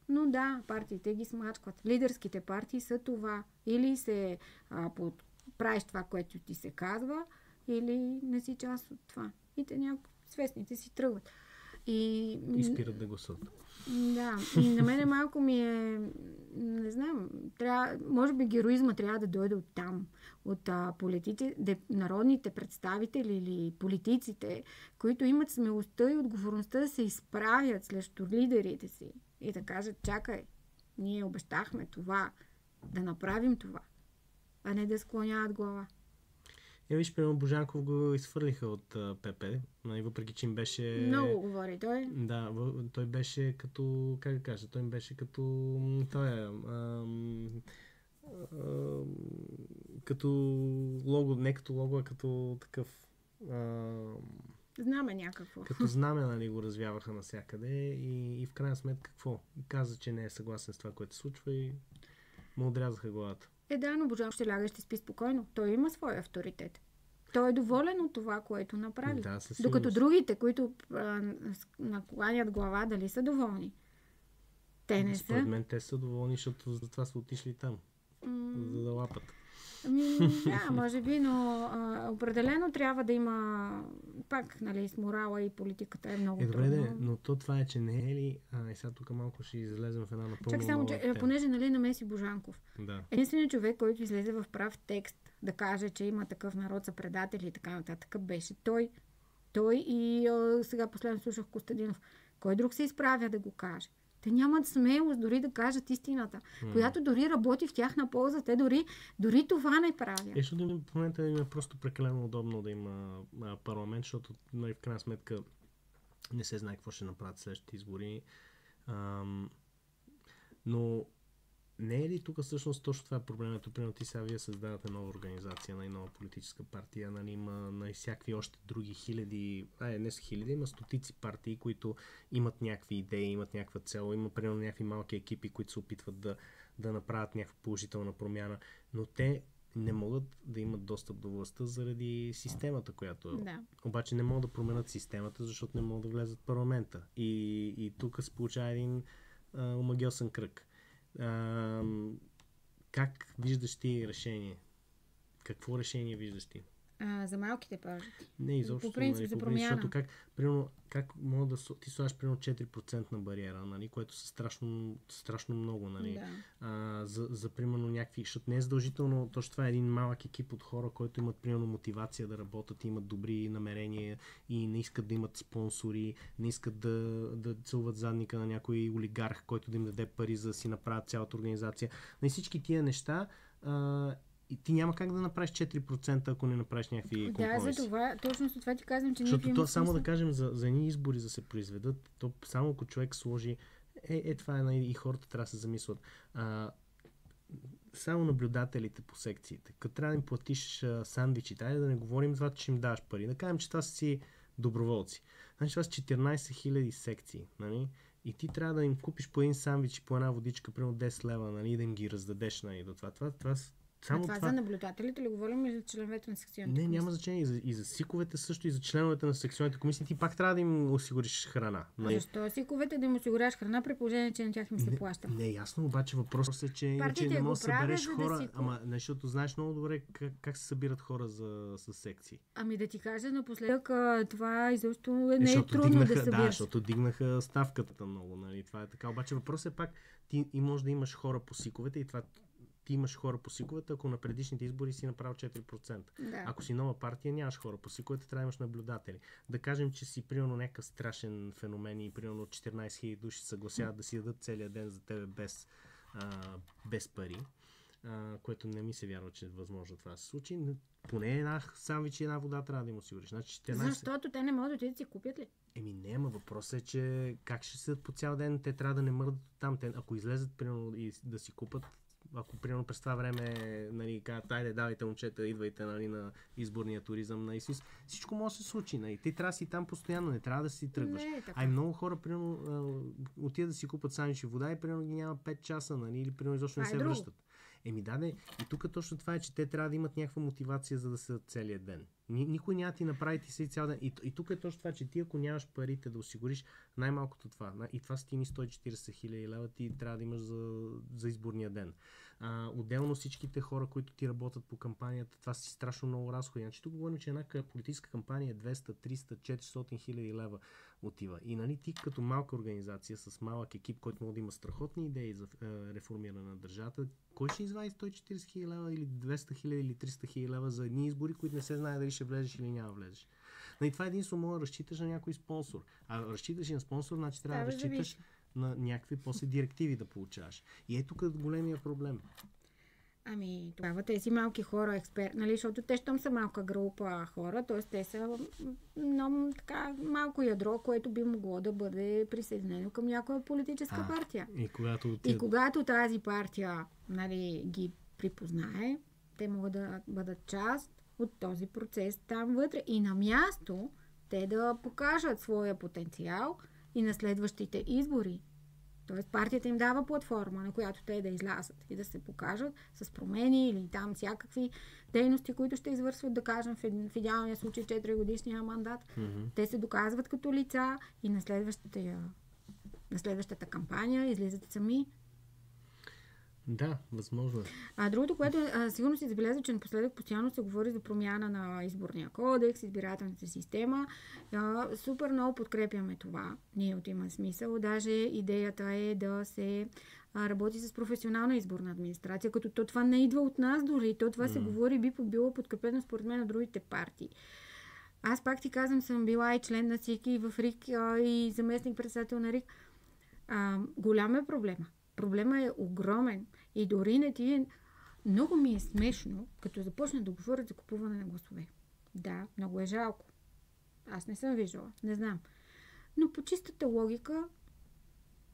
Но да, партиите ги смачкват. Лидерските партии са това. Или се правиш това, което ти се казва, или не си част от това. И те свестните си тръгват. И спират да гласуват. Да, и на мене малко ми е, не знам, може би героизма трябва да дойде от там, от народните представители или политиците, които имат смелостта и отговорността да се изправят срещу лидерите си и да кажат, чакай, ние обещахме това, да направим това, а не да склоняват глава. Виж, примерно Божанков го изхвърлиха от ПП, въпреки че им беше... Много говори той. Да, той беше като... Как да кажа? Той им беше като... като лого, не като лого, а като такъв... Знаме някакво. Като знаме, нали, го развяваха навсякъде и в крайна сметка какво? Каза, че не е съгласен с това, което се случва и му отрязаха главата. Да, но Божанков ще ляга и ще спи спокойно. Той има своя авторитет. Той е доволен от това, което направи. Да, докато другите, които накланят глава, дали са доволни? Те не са. Според мен те са доволни, защото за това са отишли там. За да лапат. Да, може би, но определено трябва да има пак, нали, с морала и политиката е много добре, трудно. Но това е, че не е ли... И сега тук малко ще излезем в една напълно чак само, понеже, нали, намеси Божанков. Да. Единственият човек, който излезе в прав текст да каже, че има такъв народ са предатели и така нататък, беше той. Той и сега последно слушах Костадинов. Кой друг се изправя да го каже? Те нямат смелост дори да кажат истината, която дори работи в тяхна полза. Те дори това не правят. Защото в момента им е просто прекалено удобно да има парламент, защото в крайна сметка не се знае какво ще направят следващите избори. Но не е ли тук всъщност точно това е проблемето? Примерно ти сега вие създавате нова организация, нова политическа партия, има всякакви още други хиляди, не са хиляди, има стотици партии, които имат някакви идеи, имат някаква цел, има примерно някакви малки екипи, които се опитват да направят някаква положителна промяна, но те не могат да имат достъп до властта заради системата, която... Да. Обаче не могат да променят системата, защото не могат да влезат в парламента. И тук се получава един омагьосан кръг. Как виждаш ти решение? Какво решение виждаш ти? За малките партии. Не, изобщо. По принцип, за промяна. Защото как мога да ти слагаш примерно 4% на бариера, нали, което са страшно много, нали. Да. За примерно някакви, защото не е задължително, точно това е един малък екип от хора, които имат примерно мотивация да работят, имат добри намерения и не искат да имат спонсори, не искат да целуват задника на някой олигарх, който да им даде пари за да си направят цялата организация. На всички тия неща и ти няма как да направиш 4%, ако не направиш някакви компромиси. Да, за това, точно за това ти казвам, че защото то само да кажем за едни избори да се произведат, то само ако човек сложи това е и хората трябва да се замислят. Само наблюдателите по секциите. Като трябва да им платиш сандвичи, трябва да не говорим за това, че ще им даваш пари. Да кажем, че това са си доброволци. Значи това са 14 000 секции. Нали? И ти трябва да им купиш по един сандвич и по една водичка, примерно 10 лева, нали? И да им ги раздадеш. Нали? До това само това за наблюдателите ли говорим или за членовете на секционните комисии? Не, няма значение. И за СИКовете също, и за членовете на секционните комисии. Ти пак трябва да им осигуриш храна. Защо СИКовете да им осигуряваш храна при положение, че на тях им се плаща? Не, ясно, обаче въпросът е, че не можеш да събереш хора. Защото знаеш много добре как се събират хора за секции. Да ти кажа, напоследък това изобщо не е трудно да събираш. Да, защото дигнаха ставката много. Нали? Това е така. Обаче въпросът е пак, ти можеш да имаш хора по СИКовете и това ти имаш хора по СИКовете, ако на предишните избори си направил 4%. Да. Ако си нова партия, нямаш хора по СИКовете, трябва да имаш наблюдатели. Да кажем, че си примерно някакъв страшен феномен и примерно 14 000 души съгласяват да си дадат целия ден за тебе без пари, което не ми се вярва, че е възможно това да се случи. Поне една сандвич и една вода трябва да им осигуриш. Значи 14... Защото те не могат да отидат си купят ли? Не, въпросът е, че как ще седят по цял ден, те трябва да не мърдат там. Ако излезат примерно и да си купат, ако примерно през това време, нали, казват, айде, давайте момчета, идвайте, нали, на изборния туризъм на ИСИС, всичко може да се случи. Нали. Ти трябва да си там постоянно, не трябва да си тръгваш. Много хора, примерно, отидат да си купат сандвичи вода и примерно ги няма 5 часа, нали, или примерно изобщо не се връщат. И тук точно това е, че те трябва да имат някаква мотивация, за да са целия ден. Никой няма ти направи ти си цял ден. И тук е точно това, че ти ако нямаш парите да осигуриш най-малкото това, и това са ти 140 хиляди лева, ти трябва да имаш за изборния ден. Отделно всичките хора, които ти работят по кампанията, това си страшно много разходи. Значи тук говорим, че една политическа кампания е 200, 300, 400 хиляди лева отива. И нали ти като малка организация с малък екип, който може да има страхотни идеи за реформиране на държавата, кой ще извади 140 хиляди лева или 200 хиляди или 300 хиляди лева за едни избори, които не се знае дали ще влезеш или няма влезеш? И това единствено може да разчиташ на някой спонсор. А разчиташ и на спонсор, значи трябва да разчиташ на някакви после директиви да получаваш. И ето тук големия проблем. Тогава тези малки хора, нали, защото те щом са малка група хора, т.е. те са много така малко ядро, което би могло да бъде присъединено към някоя политическа партия. И когато тази партия, нали, ги припознае, те могат да бъдат част от този процес там вътре и на място те да покажат своя потенциал и на следващите избори. Тоест партията им дава платформа, на която те да излязат и да се покажат с промени или там всякакви дейности, които ще извършват, да кажем, в идеалния случай 4-годишния мандат. Mm-hmm. Те се доказват като лица и на следващата кампания излизат сами. Да, възможно е. Другото, което сигурно си забелязва, че напоследък постоянно се говори за промяна на изборния кодекс, избирателната система. Супер много подкрепяме това. Ние от Има смисъл. Даже идеята е да се работи с професионална изборна администрация, като това не идва от нас дори. Това се говори, би било подкрепено според мен от другите партии. Аз пак ти казвам, съм била и член на СИК и в РИК и заместник-председател на РИК. Голям е проблема. Проблема е огромен и дори не ти е... Много ми е смешно, като започна да говоря за купуване на гласове. Да, много е жалко. Аз не съм виждала, не знам. Но по чистата логика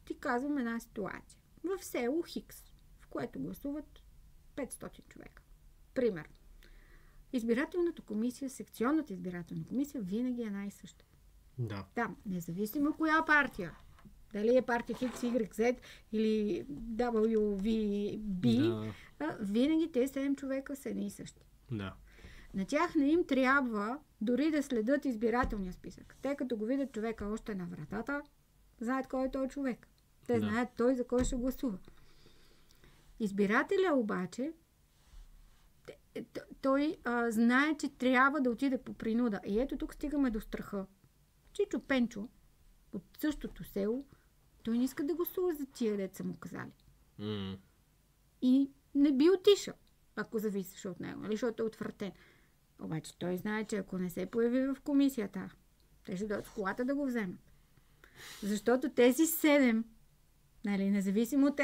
ти казвам една ситуация. В село Хикс, в което гласуват 500 човека. Пример. Избирателната комисия, секционната избирателна комисия винаги е една и съща. Да. Там, независимо коя партия Дали е партия X, Y, Z или WVB, винаги те 7 човека са едни и същи. Да. На тях не им трябва дори да следят избирателния списък. Те като го видят човека още на вратата, знаят кой е този човек. Те знаят той за кой ще гласува. Избирателя обаче, той знае, че трябва да отиде по принуда. И ето тук стигаме до страха. Чичо Пенчо от същото село, той не иска да гласува за тия деца му казали. И не би отишъл, ако зависеше от него, защото е отвратен. Обаче той знае, че ако не се появи в комисията, те ще дойдат с колата да го вземат. Защото тези 7, независимо от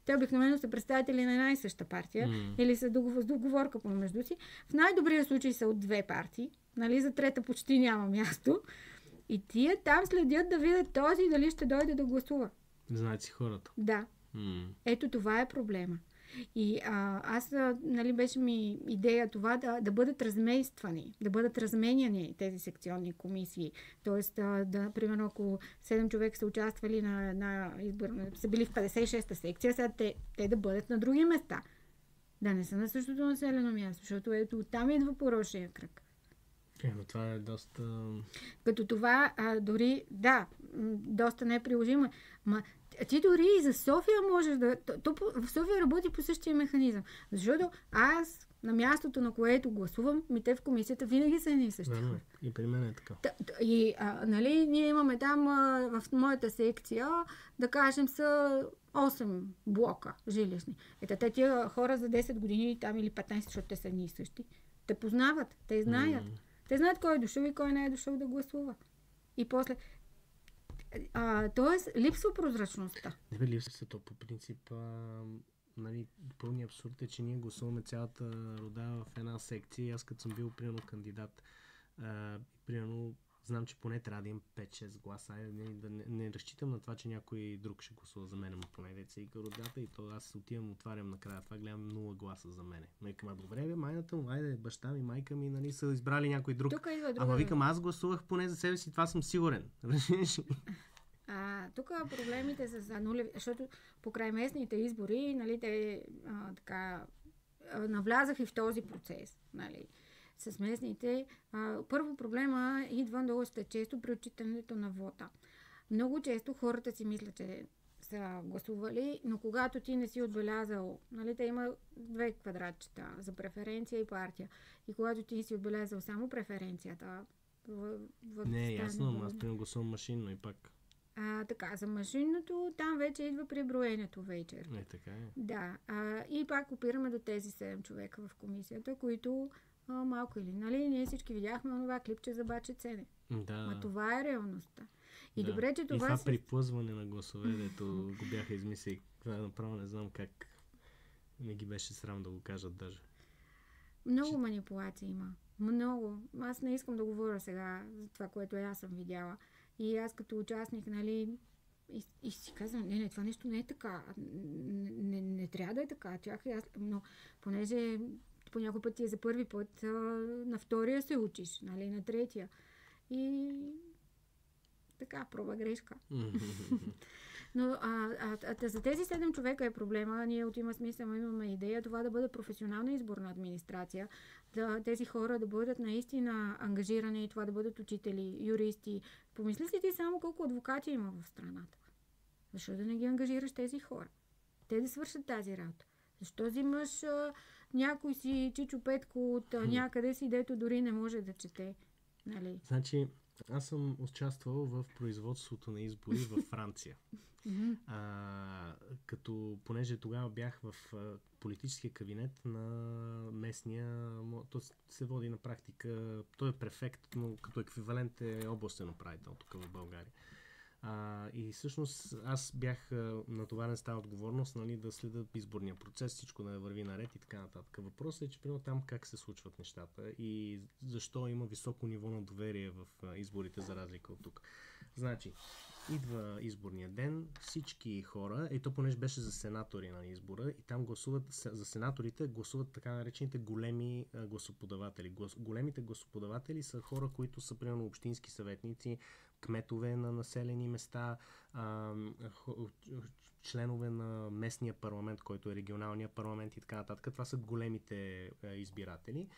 те обикновено са представители на една и съща партия или са с договорка помежду си. В най-добрия случай са от 2 партии. За трета почти няма място. И тия там следят да видят този дали ще дойде да гласува. Знаете си хората. Да. Ето това е проблема. И беше ми идея това да бъдат размествани, да бъдат разменяни тези секционни комисии. Тоест, примерно, ако 7 човека са участвали на избор, са били в 56-та секция, сега те да бъдат на други места. Да не са на същото населено място, защото ето там идва порочния кръг. Но това е доста... Като това, дори, доста неприложимо. Ти дори и за София можеш да... в София работи по същия механизъм. Защото аз, на мястото, на което гласувам, те в комисията винаги са едни и същи. Да, и при мен е така. И, ние имаме там в моята секция, да кажем, са 8 блока жилищни. Ето, тия хора за 10 години там или 15, защото те са едни и същи. Те познават, те знаят. Те знаят кой е дошъл и кой не е дошъл да гласува. И после... Тоест, липсва прозрачността. Не бе, липсва то по принцип. Пълният абсурд е, че ние гласуваме цялата рода в една секция и аз като съм бил примерно кандидат, примерно знам, че поне трябва да имам 5-6 гласа. Не разчитам на това, че някой друг ще гласува за мен, но поне деца и родата, и то аз отивам, отварям накрая това, гледам 0 гласа за мене. Но викам, добре бе, майната му, айде, баща ми, майка ми, са избрали някой друг. Ама викам, аз гласувах поне за себе си, това съм сигурен. Тук проблемите са за нулеви, защото покрай местните избори, те навлязах и в този процес, с местните. Първо проблема идва доста често при отчитането на вота. Много често хората си мислят, че са гласували, но когато ти не си отбелязал, те има 2 квадратчета за преференция и партия. И когато ти си отбелязал само преференцията... Не, ясно, аз примерно гласувам машинно и пак. За машинното, там вече идва преброението вечер. Така е. Да. И пак опираме до тези 7 човека в комисията, които малко или, ние всички видяхме това клипче за Баче Цене. Да. Това е реалността. И добре, че това... И това приплъзване на гласове, дето го бяха измислили. Това направо не знам как не ги беше срам да го кажат даже. Много манипулации има. Много. Аз не искам да говоря сега за това, което аз съм видяла. И аз като участник, и си казвам, не, това нещо не е така. Не трябва да е така. Но понеже по някой път ти е за първи път, на втория се учиш, на третия. И така, проба грешка. Но за тези 7 човека е проблема. Ние от Има смисъл имаме идея това да бъде професионална изборна администрация. Тези хора да бъдат наистина ангажирани и това да бъдат учители, юристи. Помисли си ти само колко адвокати има в страната. Защо да не ги ангажираш тези хора? Те да свършат тази работа. Защо взимаш някой си Чичо Петко от някъде си, дето дори не може да чете? Значи, аз съм участвал в производството на избори във Франция. Понеже тогава бях в политическия кабинет на местния, то се води на практика, той е префект, но като еквивалент е областен управител тук в България. И всъщност аз бях натоварен с тази отговорност, да следя изборния процес, всичко да върви наред и така нататък. Въпросът е, че примерно там как се случват нещата и защо има високо ниво на доверие в изборите за разлика от тук. Значи, идва изборния ден, всички хора, и то понеже беше за сенатори на избора, и там гласуват, за сенаторите гласуват така наречените големи гласоподаватели. Големите гласоподаватели са хора, които са примерно общински съветници, кметове на населени места, членове на местния парламент, който е регионалния парламент и така нататък. Това са големите избиратели.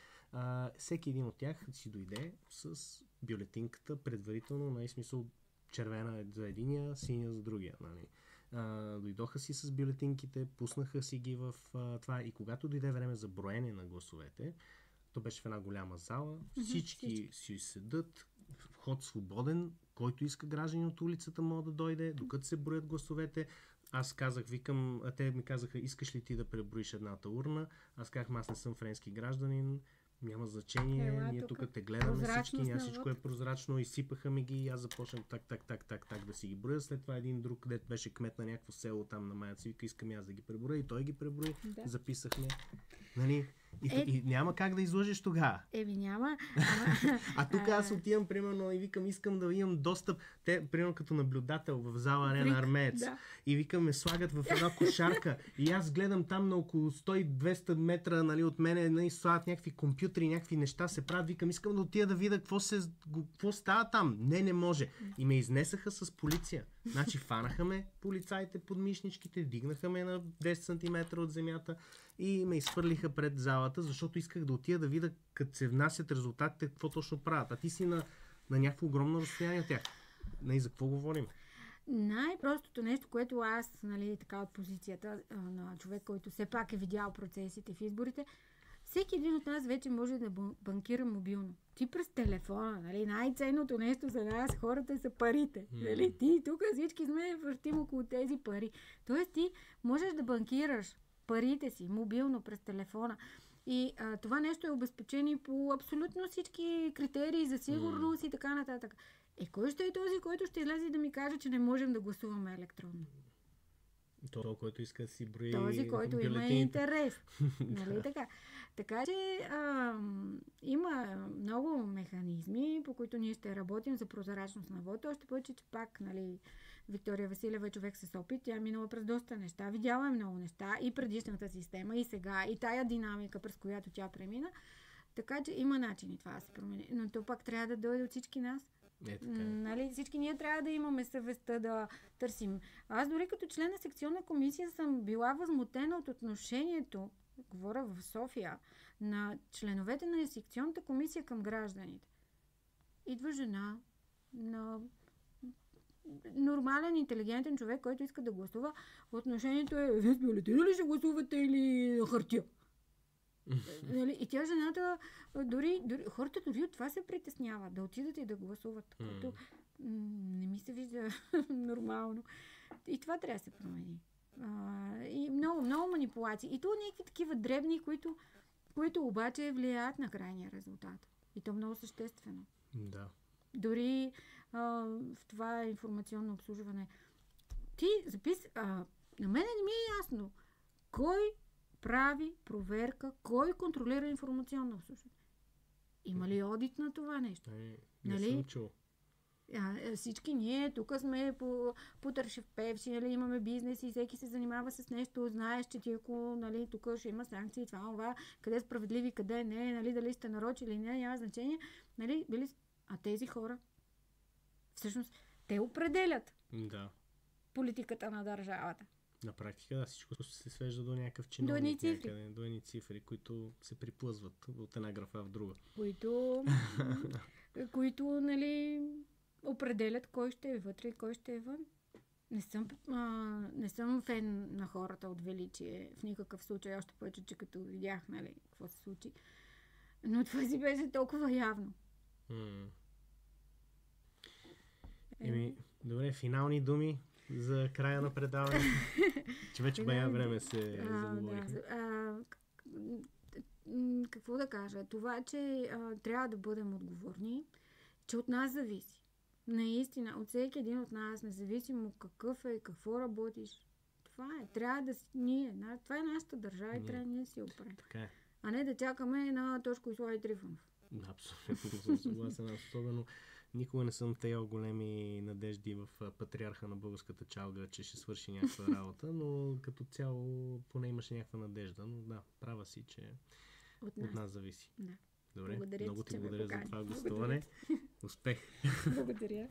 Всеки един от тях си дойде с бюлетинката предварително, на смисъл червена е за единия, синя за другия. Нали? Дойдоха си с бюлетинките, пуснаха си ги в това и когато дойде време за броене на гласовете, то беше в една голяма зала, всички си седат, вход свободен, който иска граждани от улицата може да дойде, докато се броят гласовете. Аз казах, те ми казаха, искаш ли ти да преброиш едната урна? Аз казах, аз не съм френски гражданин, няма значение, ние тук те гледаме всички, всичко е прозрачно, изсипаха ми ги и аз започнах так да си ги броя. След това един друг, където беше кмет на някакво село там на Маяци, вика, искам аз да ги преброя и той ги преброи, записахме. Нали? И няма как да излъжеш тогава. Няма. А тук аз отивам, примерно, и викам, искам да имам достъп. Те, примерно, като наблюдател в зала Арена Армеец. Да. И викам, ме слагат в една кошарка. И аз гледам там на около 100-200 метра, нали, от мене, нали, слагат някакви компютри, някакви неща се правят. Викам, искам да отида да видя какво става там. Не може. И ме изнесаха с полиция. Значи фанаха ме полицаите под мишничките, дигнаха ме на 10 см от земята и ме изхвърлиха пред залата, защото исках да отида да видя, като се внасят резултатите, какво точно правят. А ти си на някакво огромно разстояние от тях. За какво говорим? Най-простото нещо, което аз, нали, така от позицията на човек, който все пак е видял процесите в изборите, всеки един от нас вече може да банкира мобилно. Ти през телефона, нали, най-ценното нещо за нас хората са парите. Нали? Ти тук всички сме въртим около тези пари. Тоест ти можеш да банкираш парите си мобилно през телефона. И това нещо е обезпечено по абсолютно всички критерии за сигурност и така нататък. Кой ще е този, който ще излезе да ми каже, че не можем да гласуваме електронно? Този, който иска да си брои този, който има интерес. Нали така? Така че има много механизми, по които ние ще работим за прозрачност на вода. Още повече, че пак, нали, Виктория Василева е човек с опит. Тя е минала през доста неща. Видяла е много неща и предишната система, и сега, и тая динамика, през която тя премина. Така че има начини това да се промени. Но то пак трябва да дойде от всички нас. Нали, всички ние трябва да имаме съвестта да търсим. Аз дори като член на секционна комисия съм била възмутена от отношението, говоря в София, на членовете на секционната комисия към гражданите. Идва жена на нормален, интелигентен човек, който иска да гласува. Отношението е, вие с бюлетина ли ще гласувате или на хартия? Нали? И тя жената, хората дори от това се притесняват, да отидат и да гласуват, което не ми се вижда нормално. И това трябва да се промени. И много, много манипулации. И то някакви такива дребни, които обаче влияят на крайния резултат. И то много съществено. Да. Дори в това информационно обслужване. Ти на мен не ми е ясно кой прави проверка, кой контролира информационно обслужване. Има ли одит на това нещо? Не съм чул. Всички ние тук сме потършевпевши, нали, имаме бизнес и всеки се занимава с нещо, знаеш, че ти ако, нали, тук ще има санкции, това, къде е справедливи, къде не, нали, дали сте нарочи или не, няма значение. Нали, а тези хора, всъщност, те определят политиката на държавата. На практика, да, всичко се свежда до някакъв чиновник, до едни цифри, които се приплъзват от една графа в друга. Които, нали, определят кой ще е вътре и кой ще е вън. Не съм фен на хората от величие в никакъв случай, още повече, че като видях, нали, какво се случи. Но това си беше толкова явно. Добре, финални думи за края на предаването. Че вече бая време се заговорихме. Какво да кажа? Това, че трябва да бъдем отговорни, че от нас зависи. Наистина, от всеки един от нас, независимо какъв е, какво работиш, това е. Трябва да си ние. Това е нашата държава и трябва да ние си оправим. А не да чакаме на Тошко и Слави Трифонов. Абсолютно съм съгласен. Особено Никога не съм теял големи надежди в патриарха на българската чалга, че ще свърши някаква работа, но като цяло поне имаше някаква надежда. Но да, права си, че от нас зависи. Да. Добре, Благодаря много ти, ти че ме благодаря за покани. това гостуване. Успех! Благодаря.